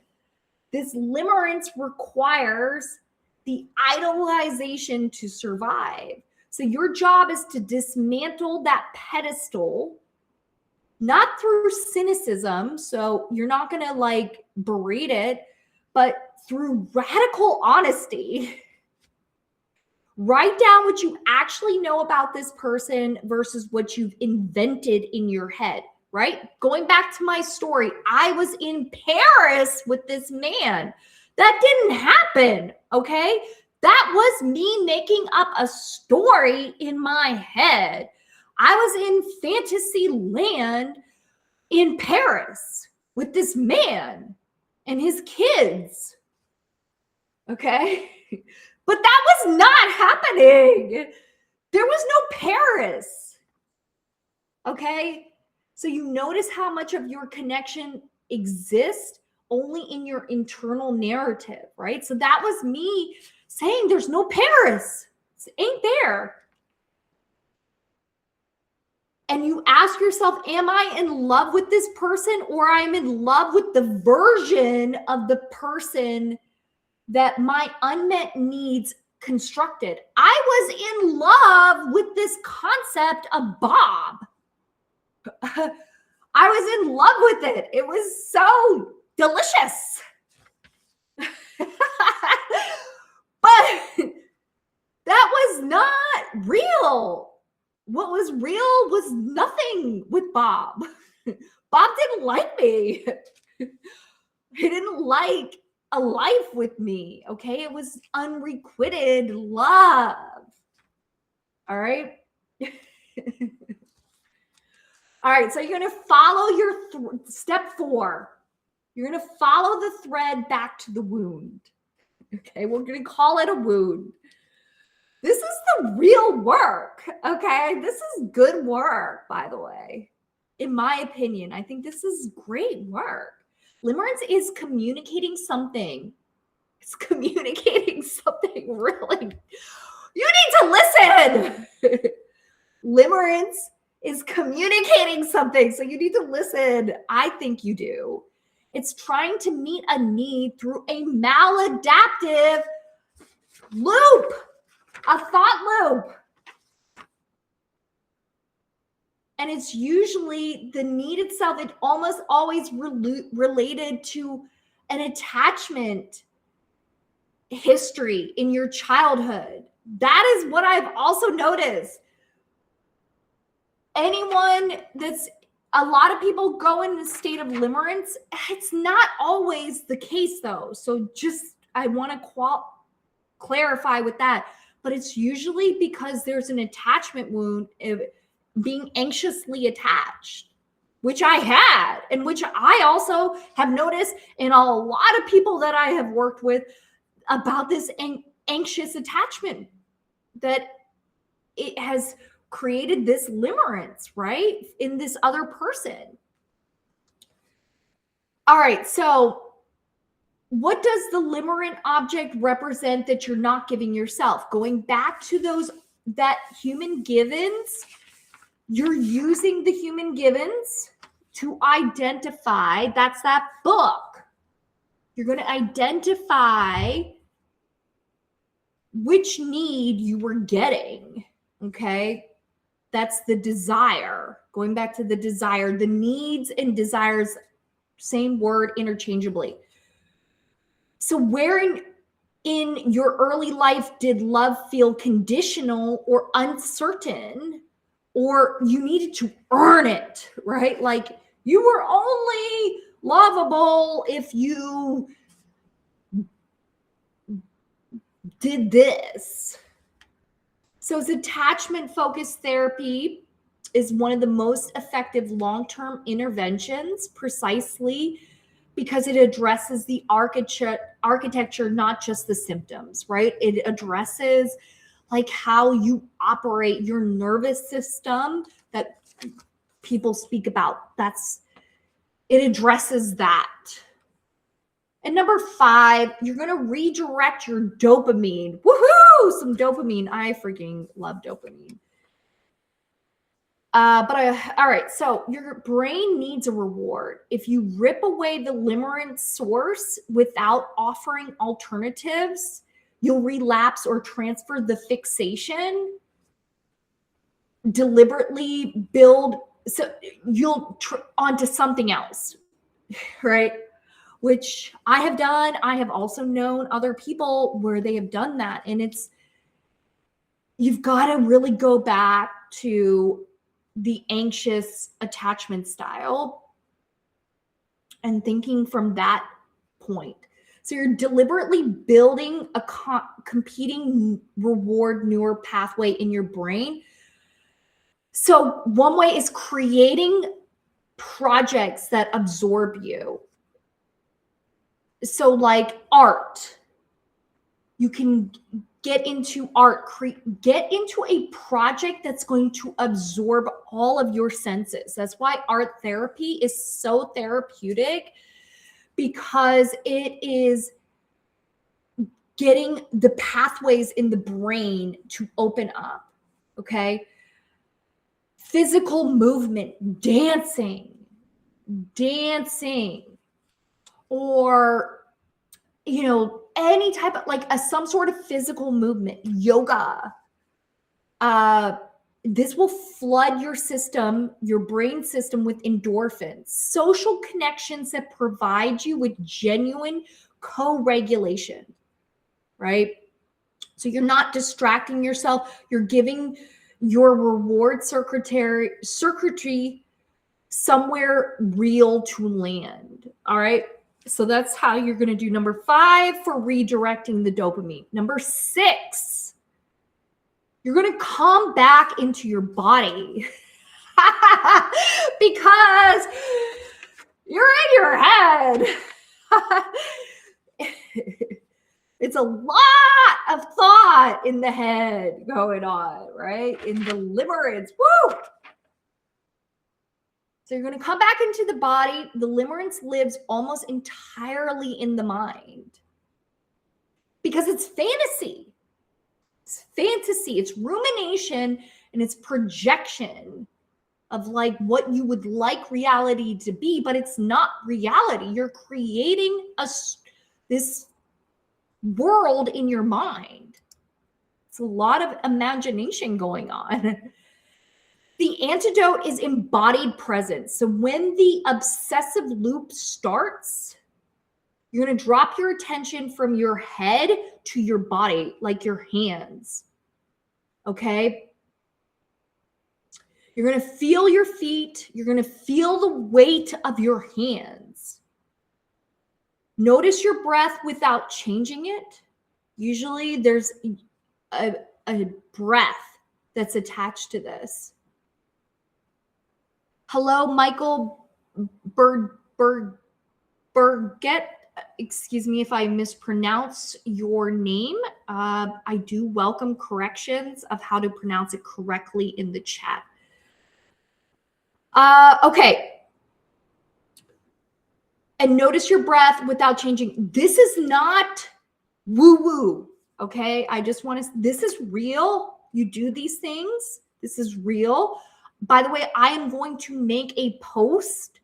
This limerence requires the idolization to survive. So your job is to dismantle that pedestal, not through cynicism. So you're not going to like berate it, but through radical honesty. Write down what you actually know about this person versus what you've invented in your head, right? Going back to my story, I was in Paris with this man. That didn't happen, okay? That was me making up a story in my head. I was in fantasy land in Paris with this man and his kids, okay? But that was not happening. There was no Paris. Okay? So you notice how much of your connection exists only in your internal narrative, right? So that was me saying there's no Paris. It ain't there. And you ask yourself, am I in love with this person, or I'm in love with the version of the person that my unmet needs constructed? I was in love with this concept of Bob. I was in love with it. It was so delicious. But that was not real. What was real was nothing with Bob. Bob didn't like me. He didn't like a life with me, okay? It was unrequited love. All right? All right, so you're going to follow your step 4. You're going to follow the thread back to the wound. Okay, we're going to call it a wound. This is the real work, okay? This is good work, by the way. In my opinion, I think this is great work. Limerence is communicating something. It's communicating something really. You need to listen. Limerence is communicating something, so you need to listen. I think you do. It's trying to meet a need through a maladaptive loop, a thought loop. And it's usually the need itself, it almost always related to an attachment history in your childhood. That is what I've also noticed. Anyone that's, a lot of people go in a state of limerence. It's not always the case though. So just, I want to clarify with that, but it's usually because there's an attachment wound of being anxiously attached, which I had, and which I also have noticed in a lot of people that I have worked with about this anxious attachment, that it has created this limerence, right, in this other person. All right, so what does the limerent object represent that you're not giving yourself? Going back to that human givens, you're using the human givens to identify, that's that book. You're going to identify which need you were getting, okay? That's the desire. Going back to the desire, the needs and desires, same word interchangeably. So where in your early life did love feel conditional or uncertain, or you needed to earn it, right? Like you were only lovable if you did this. So attachment-focused therapy is one of the most effective long-term interventions, precisely because it addresses the architecture, not just the symptoms, right? It addresses like how you operate your nervous system that people speak about. It addresses that. And number 5, you're going to redirect your dopamine. Woohoo! Some dopamine. I freaking love dopamine. All right. So your brain needs a reward. If you rip away the limerence source without offering alternatives, you'll relapse or transfer the fixation, deliberately build, so you'll onto something else, right? Which I have done. I have also known other people where they have done that. And you've got to really go back to the anxious attachment style and thinking from that point. So you're deliberately building a competing reward neural pathway in your brain. So one way is creating projects that absorb you. So like art, you can get into art, get into a project that's going to absorb all of your senses. That's why art therapy is so therapeutic, because it is getting the pathways in the brain to open up, okay? Physical movement, dancing, or any type of like some sort of physical movement, yoga. This will flood your system, your brain system, with endorphins, social connections that provide you with genuine co-regulation, right? So you're not distracting yourself. You're giving your reward circuitry somewhere real to land. All right. So that's how you're going to do number 5 for redirecting the dopamine. Number 6, you're going to come back into your body because you're in your head. It's a lot of thought in the head going on, right? In the limerence. Woo! So you're going to come back into the body. The limerence lives almost entirely in the mind because it's fantasy. It's fantasy. It's rumination, and it's projection of like what you would like reality to be, but it's not reality. You're creating this world in your mind. It's a lot of imagination going on. The antidote is embodied presence. So when the obsessive loop starts, you're going to drop your attention from your head to your body, like your hands. Okay? You're going to feel your feet. You're going to feel the weight of your hands. Notice your breath without changing it. Usually there's a breath that's attached to this. Hello, Michael Burgett. Excuse me if I mispronounce your name. I do welcome corrections of how to pronounce it correctly in the chat. Okay. And notice your breath without changing. This is not woo-woo, okay? I just want to, this is real. You do these things. This is real. By the way, I am going to make a post,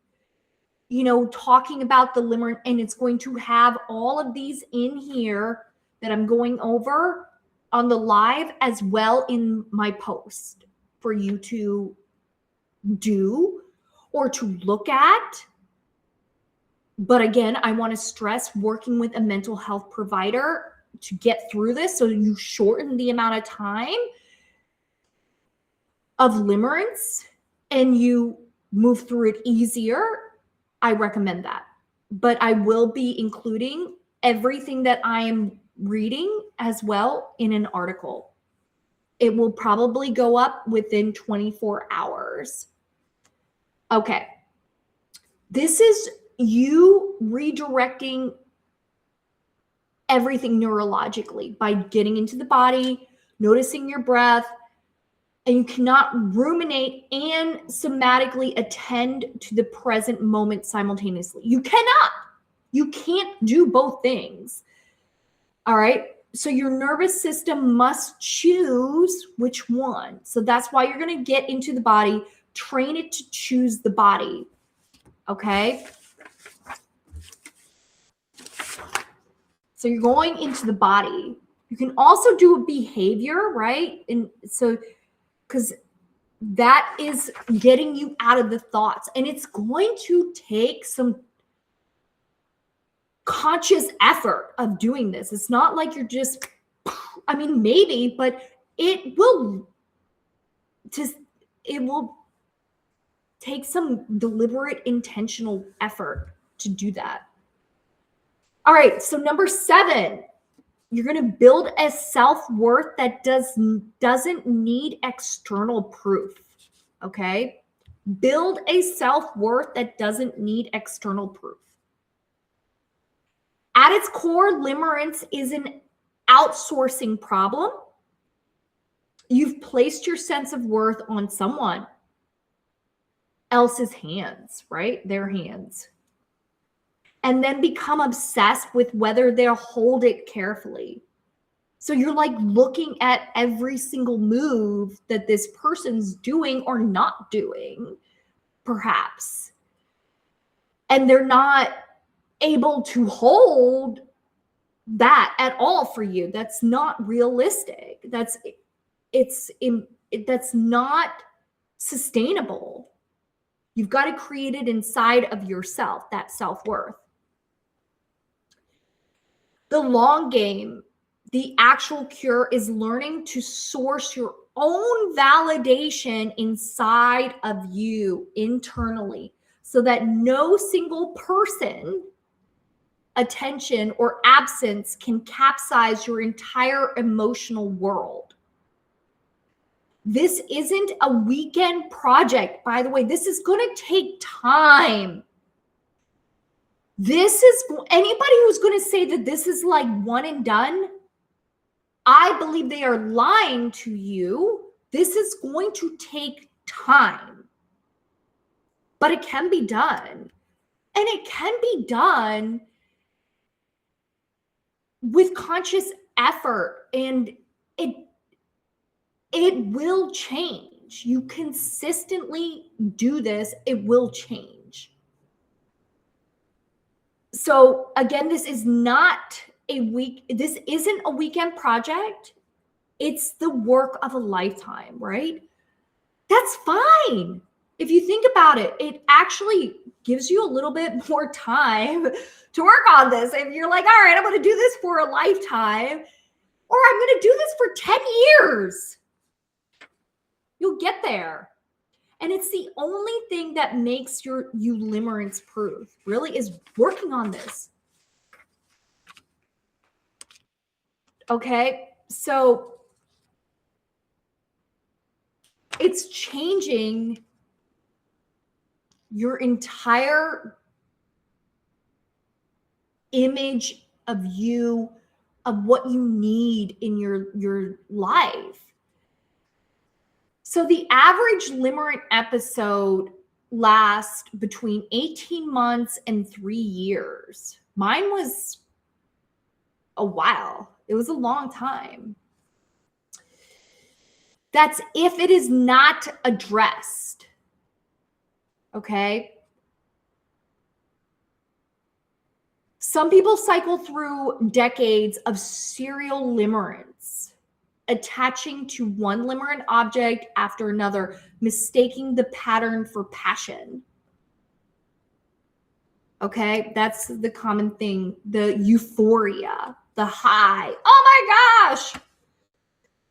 talking about the limerence, and it's going to have all of these in here that I'm going over on the live as well in my post for you to do or to look at. But again, I want to stress working with a mental health provider to get through this so you shorten the amount of time of limerence and you move through it easier. I recommend that. But I will be including everything that I am reading as well in an article. It will probably go up within 24 hours. Okay. This is you redirecting everything neurologically by getting into the body, noticing your breath, and you cannot ruminate and somatically attend to the present moment simultaneously. You cannot. You can't do both things. All right. So your nervous system must choose which one. So that's why you're going to get into the body, train it to choose the body. Okay. So you're going into the body. You can also do a behavior, right? And so, because that is getting you out of the thoughts, and it's going to take some conscious effort of doing this. It's not like you're just, I mean, maybe, but it will take some deliberate, intentional effort to do that. All right, so number 7, you're going to build a self-worth that doesn't need external proof. Okay? Build a self-worth that doesn't need external proof. At its core, limerence is an outsourcing problem. You've placed your sense of worth on someone else's hands, right? Their hands. And then become obsessed with whether they'll hold it carefully. So you're like looking at every single move that this person's doing or not doing, perhaps. And they're not able to hold that at all for you. That's not realistic. That's not sustainable. You've got to create it inside of yourself, that self-worth. The long game, the actual cure, is learning to source your own validation inside of you internally, so that no single person, attention, or absence can capsize your entire emotional world. This isn't a weekend project, by the way. This is going to take time. This is, anybody who's going to say that this is like one and done, I believe they are lying to you. This is going to take time, but it can be done. And it can be done with conscious effort, and it will change. You consistently do this, it will change. So again, this isn't a weekend project. It's the work of a lifetime, right? That's fine. If you think about it, it actually gives you a little bit more time to work on this. If you're like, all right, I'm going to do this for a lifetime, or I'm going to do this for 10 years. You'll get there. And it's the only thing that makes you limerence proof, really, is working on this. Okay, so it's changing your entire image of you, of what you need in your life. So the average limerent episode lasts between 18 months and 3 years. Mine was a while. It was a long time. That's if it is not addressed. Okay? Some people cycle through decades of serial limerence, attaching to one limerent object after another, mistaking the pattern for passion. Okay, that's the common thing, the euphoria, the high. Oh my gosh!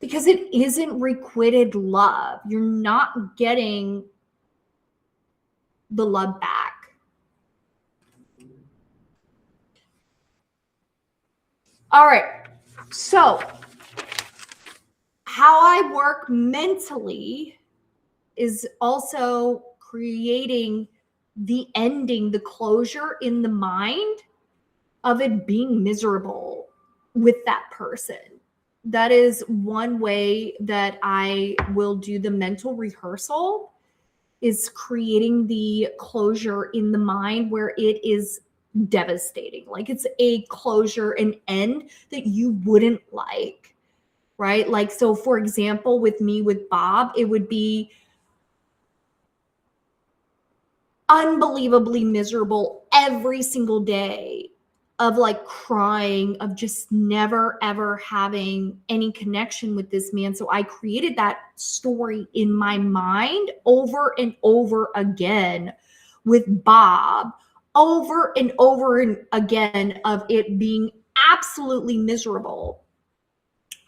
Because it isn't requited love. You're not getting the love back. All right, so how I work mentally is also creating the ending, the closure in the mind of it being miserable with that person. that is one way that I will do the mental rehearsal, is creating the closure in the mind where it is devastating. Like it's a closure, an end that you wouldn't like, right? Like, so for example, with me, with Bob, it would be unbelievably miserable every single day of like crying, of just never ever having any connection with this man. So I created that story in my mind over and over again with Bob, over and over and again, of it being absolutely miserable,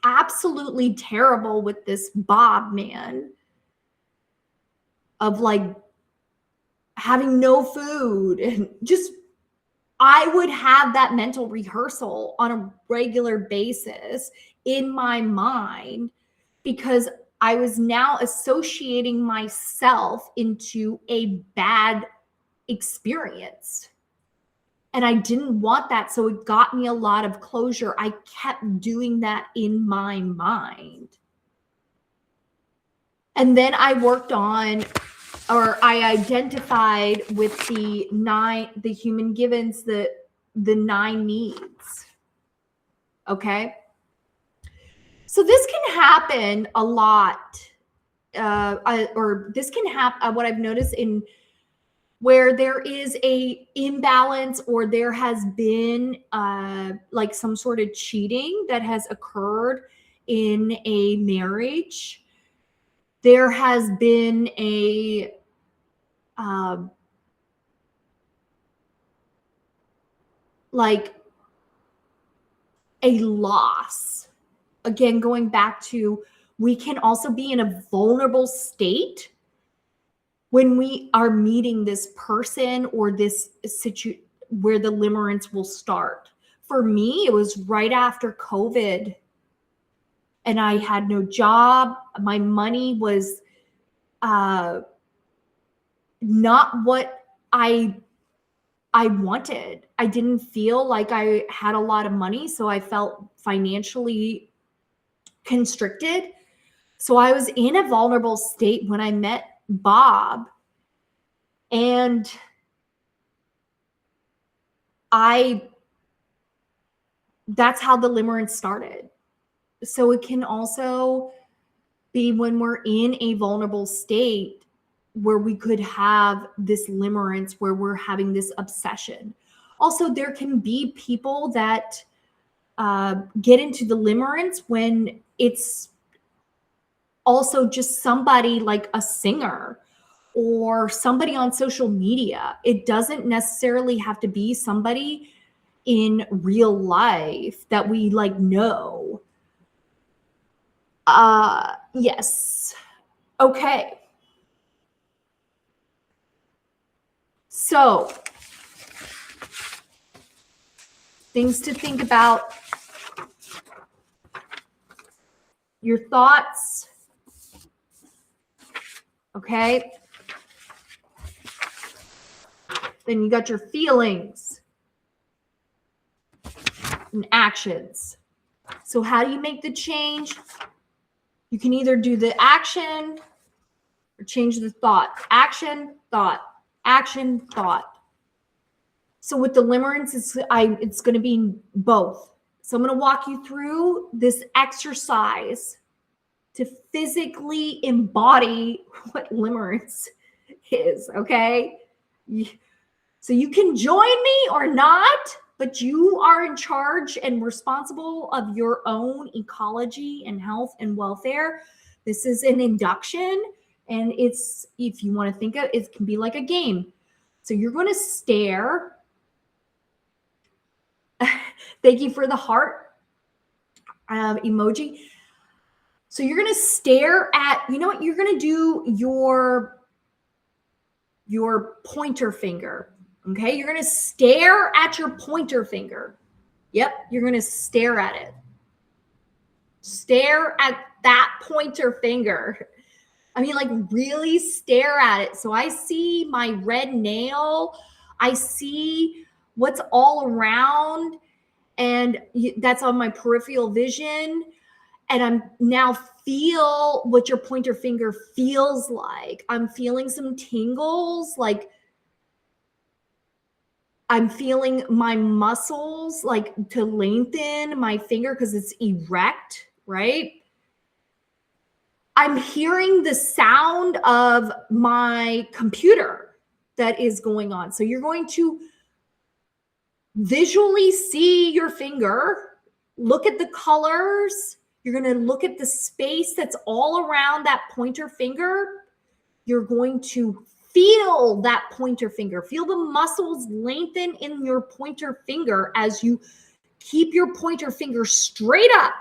absolutely terrible with this Bob man, of like having no food, and just, I would have that mental rehearsal on a regular basis in my mind, because I was now associating myself into a bad experience. And I didn't want that. So it got me a lot of closure. I kept doing that in my mind. And then I worked on, or I identified with the human givens, the 9 needs. Okay. So this can happen a lot. This can happen, what I've noticed, in where there is a imbalance, or there has been like some sort of cheating that has occurred in a marriage. There has been a like a loss. Again, going back to, we can also be in a vulnerable state when we are meeting this person, or this situation where the limerence will start. For me, it was right after COVID, and I had no job. My money was not what I wanted. I didn't feel like I had a lot of money, so I felt financially constricted. So I was in a vulnerable state when I met Bob, and that's how the limerence started. So it can also be when we're in a vulnerable state, where we could have this limerence, where we're having this obsession. Also, there can be people that get into the limerence when it's also just somebody like a singer or somebody on social media. It doesn't necessarily have to be somebody in real life that we like know. Yes. Okay. So, things to think about: your thoughts. Okay. Then you got your feelings and actions. So how do you make the change? You can either do the action or change the thought. Action, thought. Action, thought. So with the limerence, it's going to be both. So I'm going to walk you through this exercise to physically embody what limerence is, okay? So you can join me or not, but you are in charge and responsible of your own ecology and health and welfare. This is an induction, and it's, if you want to think of it, it can be like a game. So you're going to stare. Thank you for the heart emoji. So you're going to stare at, you know what, you're going to do your pointer finger. Okay, you're going to stare at your pointer finger. Yep, you're going to stare at it. Stare at that pointer finger. I mean, like, really stare at it. So I see my red nail. I see what's all around, and that's on my peripheral vision. And I'm now feel what your pointer finger feels like. I'm feeling some tingles, like I'm feeling my muscles like to lengthen my finger because it's erect, right? I'm hearing the sound of my computer that is going on. So you're going to visually see your finger, look at the colors. You're going to look at the space that's all around that pointer finger. You're going to feel that pointer finger. Feel the muscles lengthen in your pointer finger as you keep your pointer finger straight up,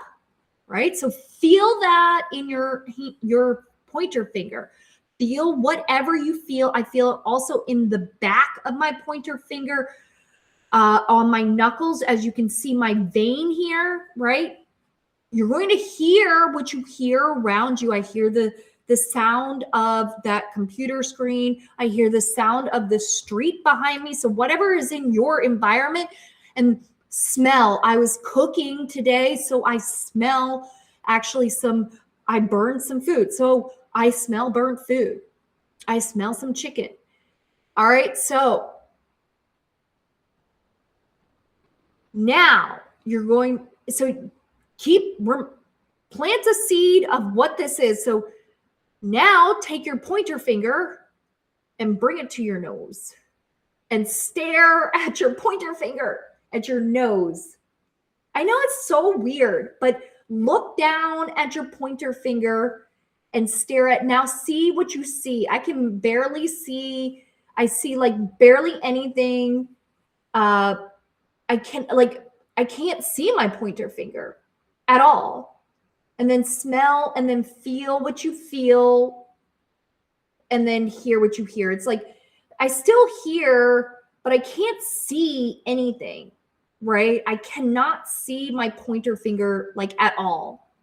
right? So feel that in your pointer finger. Feel whatever you feel. I feel it also in the back of my pointer finger, on my knuckles, as you can see my vein here, right? You're going to hear what you hear around you. I hear the sound of that computer screen. I hear the sound of the street behind me. So whatever is in your environment, and smell. I was cooking today, so I smell actually I burned some food. So I smell burnt food. I smell some chicken. All right, so now you're going, so plant a seed of what this is. So now take your pointer finger and bring it to your nose and stare at your pointer finger at your nose. I know it's so weird, but look down at your pointer finger and stare at, now see what you see. I can barely see. I see like barely anything. I can't see my pointer finger at all. And then smell and then feel what you feel and then hear what you hear. It's like I still hear, but I can't see anything, right? I cannot see my pointer finger like at all.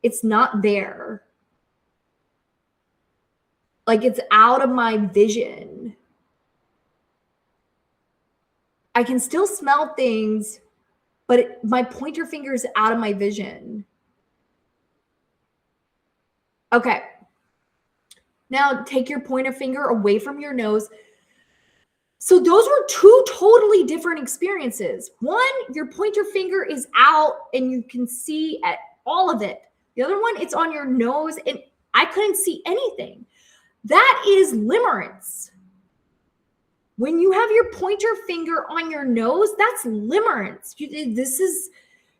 It's not there. Like it's out of my vision. I can still smell things, but my pointer finger is out of my vision. Okay. Now take your pointer finger away from your nose. So those were two totally different experiences. One, your pointer finger is out and you can see at all of it. The other one, it's on your nose and I couldn't see anything. That is limerence. When you have your pointer finger on your nose, that's limerence.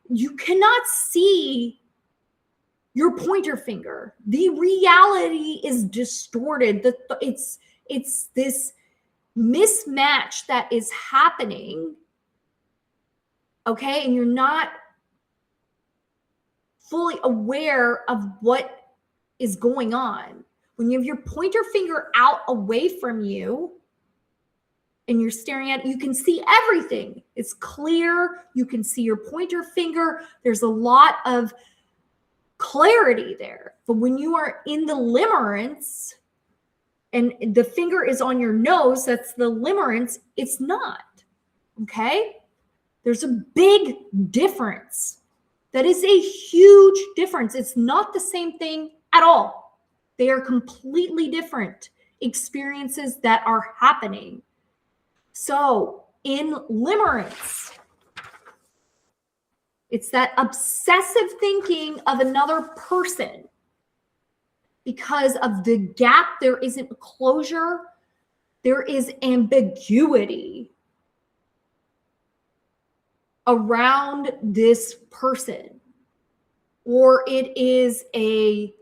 You cannot see your pointer finger. The reality is distorted. It's this mismatch that is happening, okay? And you're not fully aware of what is going on. When you have your pointer finger out away from you and you're staring at it, you can see everything. It's clear. You can see your pointer finger. There's a lot of clarity there. But when you are in the limerence and the finger is on your nose, that's the limerence, it's not, okay? There's a big difference. That is a huge difference. It's not the same thing at all. They are completely different experiences that are happening. So in limerence, it's that obsessive thinking of another person. Because of the gap, there isn't closure. There is ambiguity around this person. Or it is a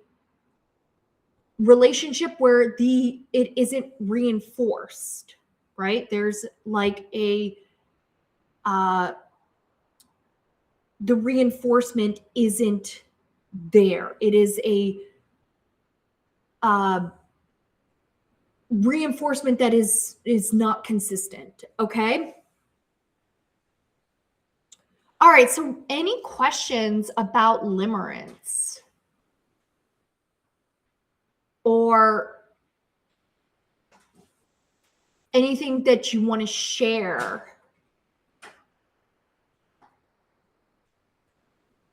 relationship where it isn't reinforced, right? There's like the reinforcement isn't there. It is a reinforcement that is not consistent, okay? All right, so any questions about limerence? Or anything that you want to share?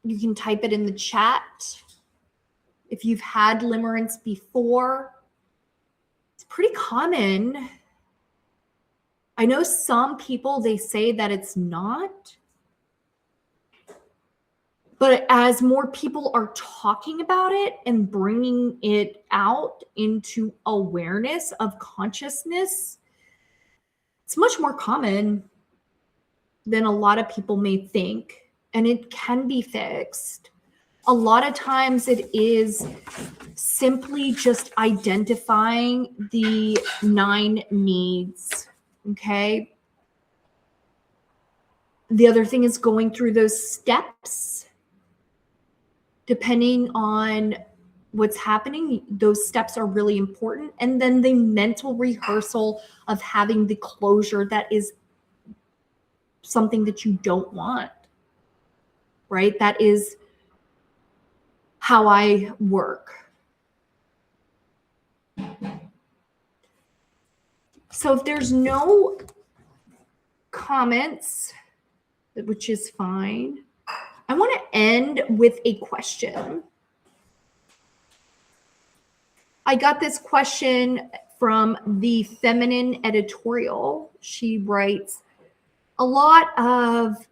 You can type it in the chat. If you've had limerence before, it's pretty common. I know some people, they say that it's not. But as more people are talking about it and bringing it out into awareness of consciousness, it's much more common than a lot of people may think, and it can be fixed. A lot of times it is simply just identifying the 9 needs, okay? The other thing is going through those steps. Depending on what's happening, those steps are really important. And then the mental rehearsal of having the closure that is something that you don't want, right? That is how I work. So if there's no comments, which is fine, I want to end with a question. I got this question from the Feminine editorial. She writes a lot of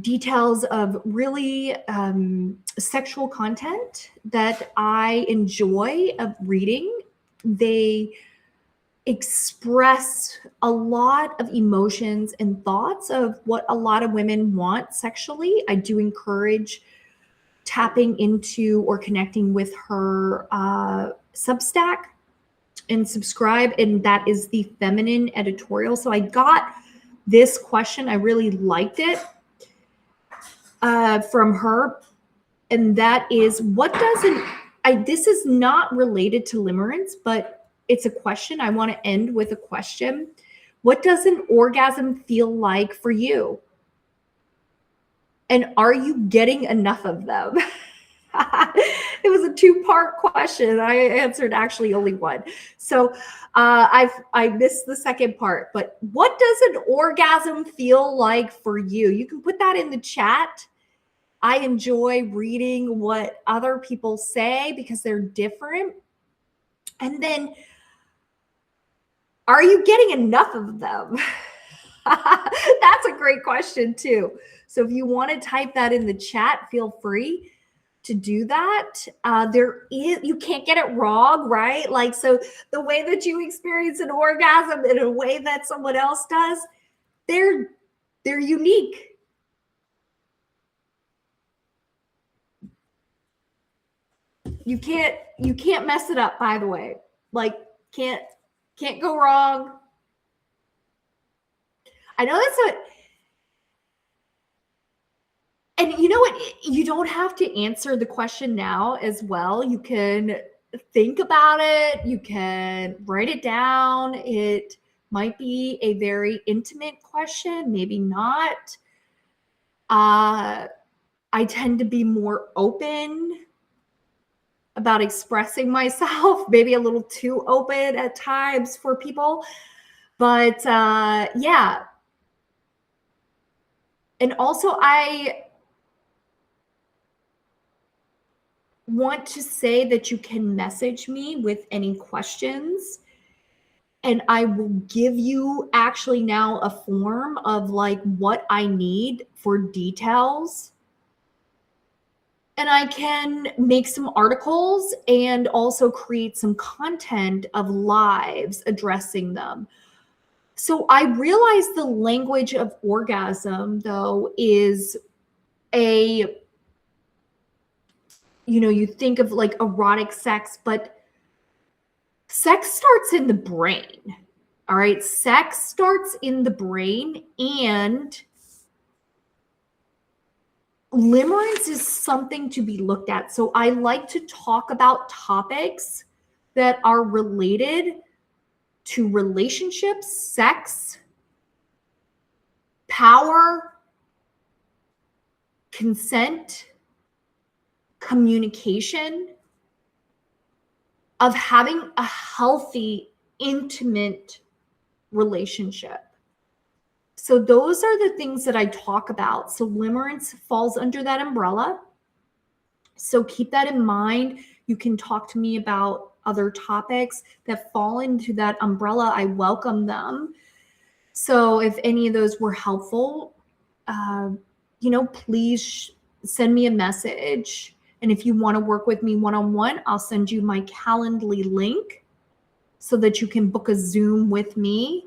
details of really sexual content that I enjoy of reading. They express a lot of emotions and thoughts of what a lot of women want sexually. I do encourage tapping into or connecting with her Substack and subscribe, and that is the Feminine editorial. So I got this question. I really liked it from her, and that is, what doesn't, this is not related to limerence, but it's a question. I want to end with a question. What does an orgasm feel like for you? And are you getting enough of them? It was a 2-part question. I answered actually only one. So I missed the second part. But what does an orgasm feel like for you? You can put that in the chat. I enjoy reading what other people say because they're different. And then, are you getting enough of them? That's a great question too. So if you want to type that in the chat, feel free to do that. You can't get it wrong, right? Like, so the way that you experience an orgasm in a way that someone else does, they're unique. You can't mess it up, by the way. Like, can't go wrong. I know that's what, and you know what? You don't have to answer the question now as well. You can think about it. You can write it down. It might be a very intimate question, maybe not. I tend to be more open about expressing myself, maybe a little too open at times for people. But yeah. And also, I want to say that you can message me with any questions, and I will give you actually now a form of like what I need for details. And I can make some articles and also create some content of lives addressing them. So I realize the language of orgasm, though, is a, you think of like erotic sex, but sex starts in the brain. All right. Sex starts in the brain, and limerence is something to be looked at. So I like to talk about topics that are related to relationships, sex, power, consent, communication, of having a healthy, intimate relationship. So those are the things that I talk about. So limerence falls under that umbrella. So keep that in mind. You can talk to me about other topics that fall into that umbrella. I welcome them. So if any of those were helpful, please send me a message. And if you want to work with me one-on-one, I'll send you my Calendly link so that you can book a Zoom with me.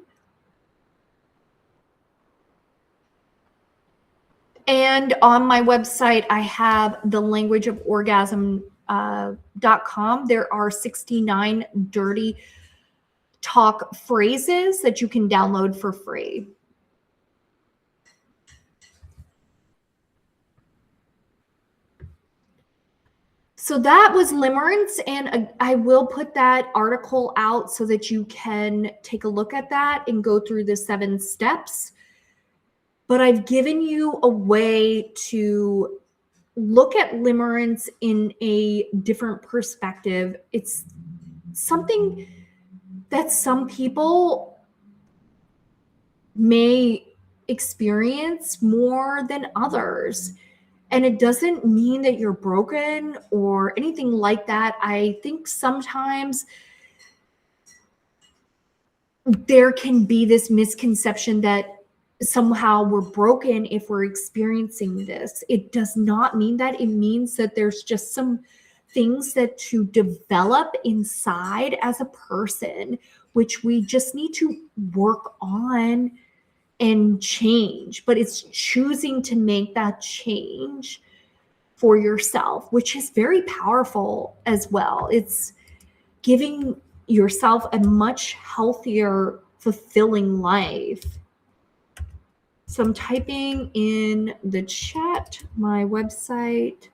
And on my website, I have the Language of Orgasm.com. There are 69 dirty talk phrases that you can download for free. So that was limerence, and I will put that article out so that you can take a look at that and go through the 7 steps. But I've given you a way to look at limerence in a different perspective. It's something that some people may experience more than others. And it doesn't mean that you're broken or anything like that. I think sometimes there can be this misconception that somehow we're broken if we're experiencing this. It does not mean that. It means that there's just some things that to develop inside as a person, which we just need to work on and change. But it's choosing to make that change for yourself, which is very powerful as well. It's giving yourself a much healthier, fulfilling life. So I'm typing in the chat, my website.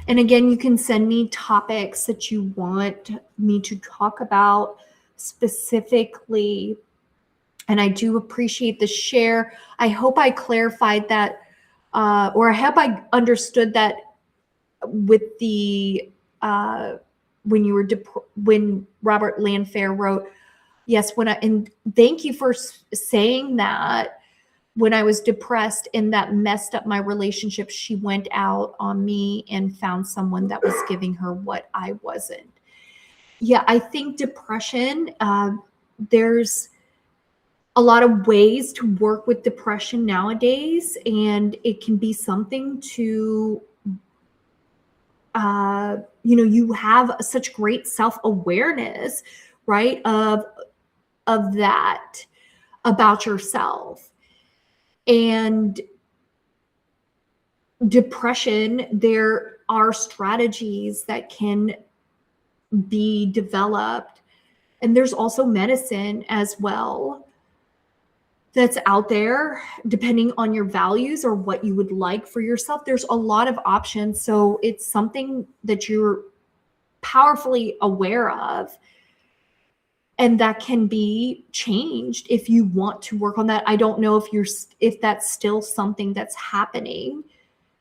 And again, you can send me topics that you want me to talk about specifically. And I do appreciate the share. I hope I clarified that, or I hope I understood that with the, when Robert Landfair wrote, yes, and thank you for saying that. When I was depressed and that messed up my relationship, she went out on me and found someone that was giving her what I wasn't. Yeah, I think depression, there's a lot of ways to work with depression nowadays, and it can be something to, you have such great self-awareness, right, of that about yourself. And depression, there are strategies that can be developed. And there's also medicine as well that's out there, depending on your values or what you would like for yourself. There's a lot of options. So it's something that you're powerfully aware of. And that can be changed if you want to work on that. I don't know if that's still something that's happening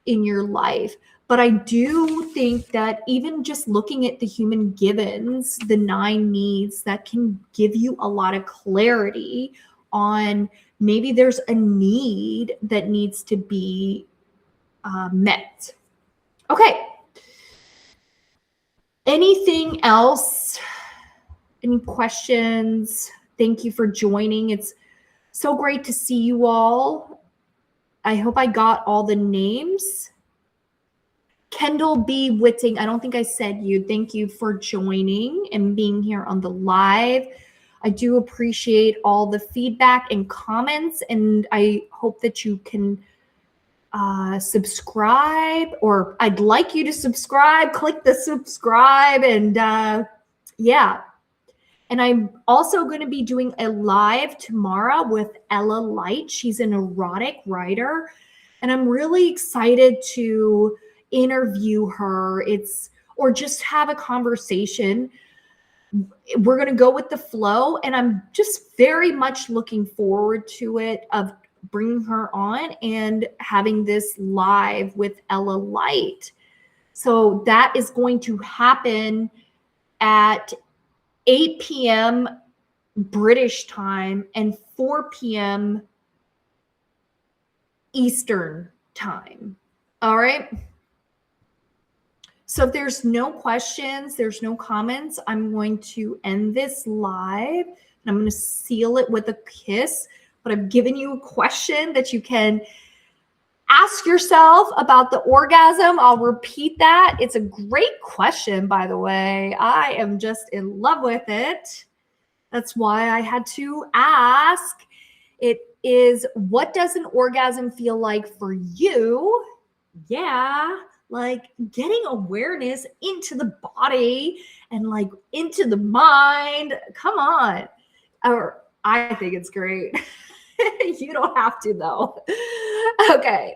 in your life, but I do think that even just looking at the human givens, the 9 needs, that can give you a lot of clarity on maybe there's a need that needs to be met. Okay. Anything else? Any questions? Thank you for joining. It's so great to see you all. I hope I got all the names. Kendall B. Whitting, I don't think I said you. Thank you for joining and being here on the live. I do appreciate all the feedback and comments, and I hope that you can subscribe, or I'd like you to subscribe. Click the subscribe, and yeah. And I'm also going to be doing a live tomorrow with Ella Light. She's an erotic writer, and I'm really excited to interview her. Or just have a conversation. We're going to go with the flow, and I'm just very much looking forward to it, of bringing her on and having this live with Ella Light. So that is going to happen at 8 p.m. British time and 4 p.m. Eastern time. All right. So if there's no questions, there's no comments, I'm going to end this live and I'm going to seal it with a kiss. But I've given you a question that you can ask yourself about the orgasm. I'll repeat that. It's a great question, by the way. I am just in love with it. That's why I had to ask. It is, what does an orgasm feel like for you? Yeah, like getting awareness into the body and like into the mind. Come on. Or I think it's great. You don't have to though. Okay.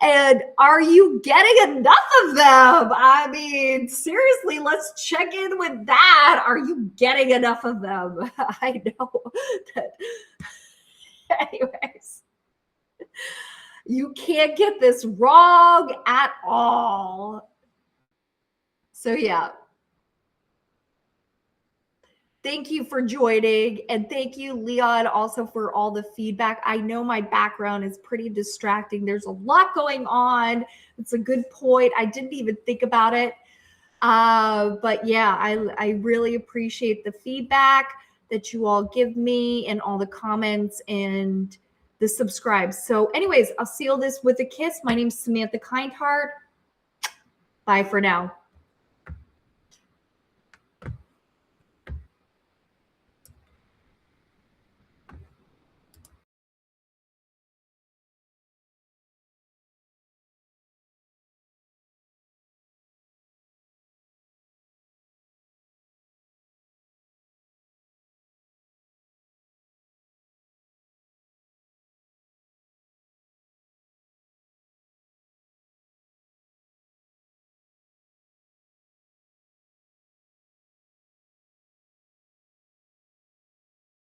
And are you getting enough of them? I mean, seriously, let's check in with that. Are you getting enough of them? I know that. Anyways, you can't get this wrong at all. So yeah. Thank you for joining. And thank you, Leon, also for all the feedback. I know my background is pretty distracting. There's a lot going on. It's a good point. I didn't even think about it. But yeah, I really appreciate the feedback that you all give me and all the comments and the subscribes. So anyways, I'll seal this with a kiss. My name is Samantha Kindheart. Bye for now.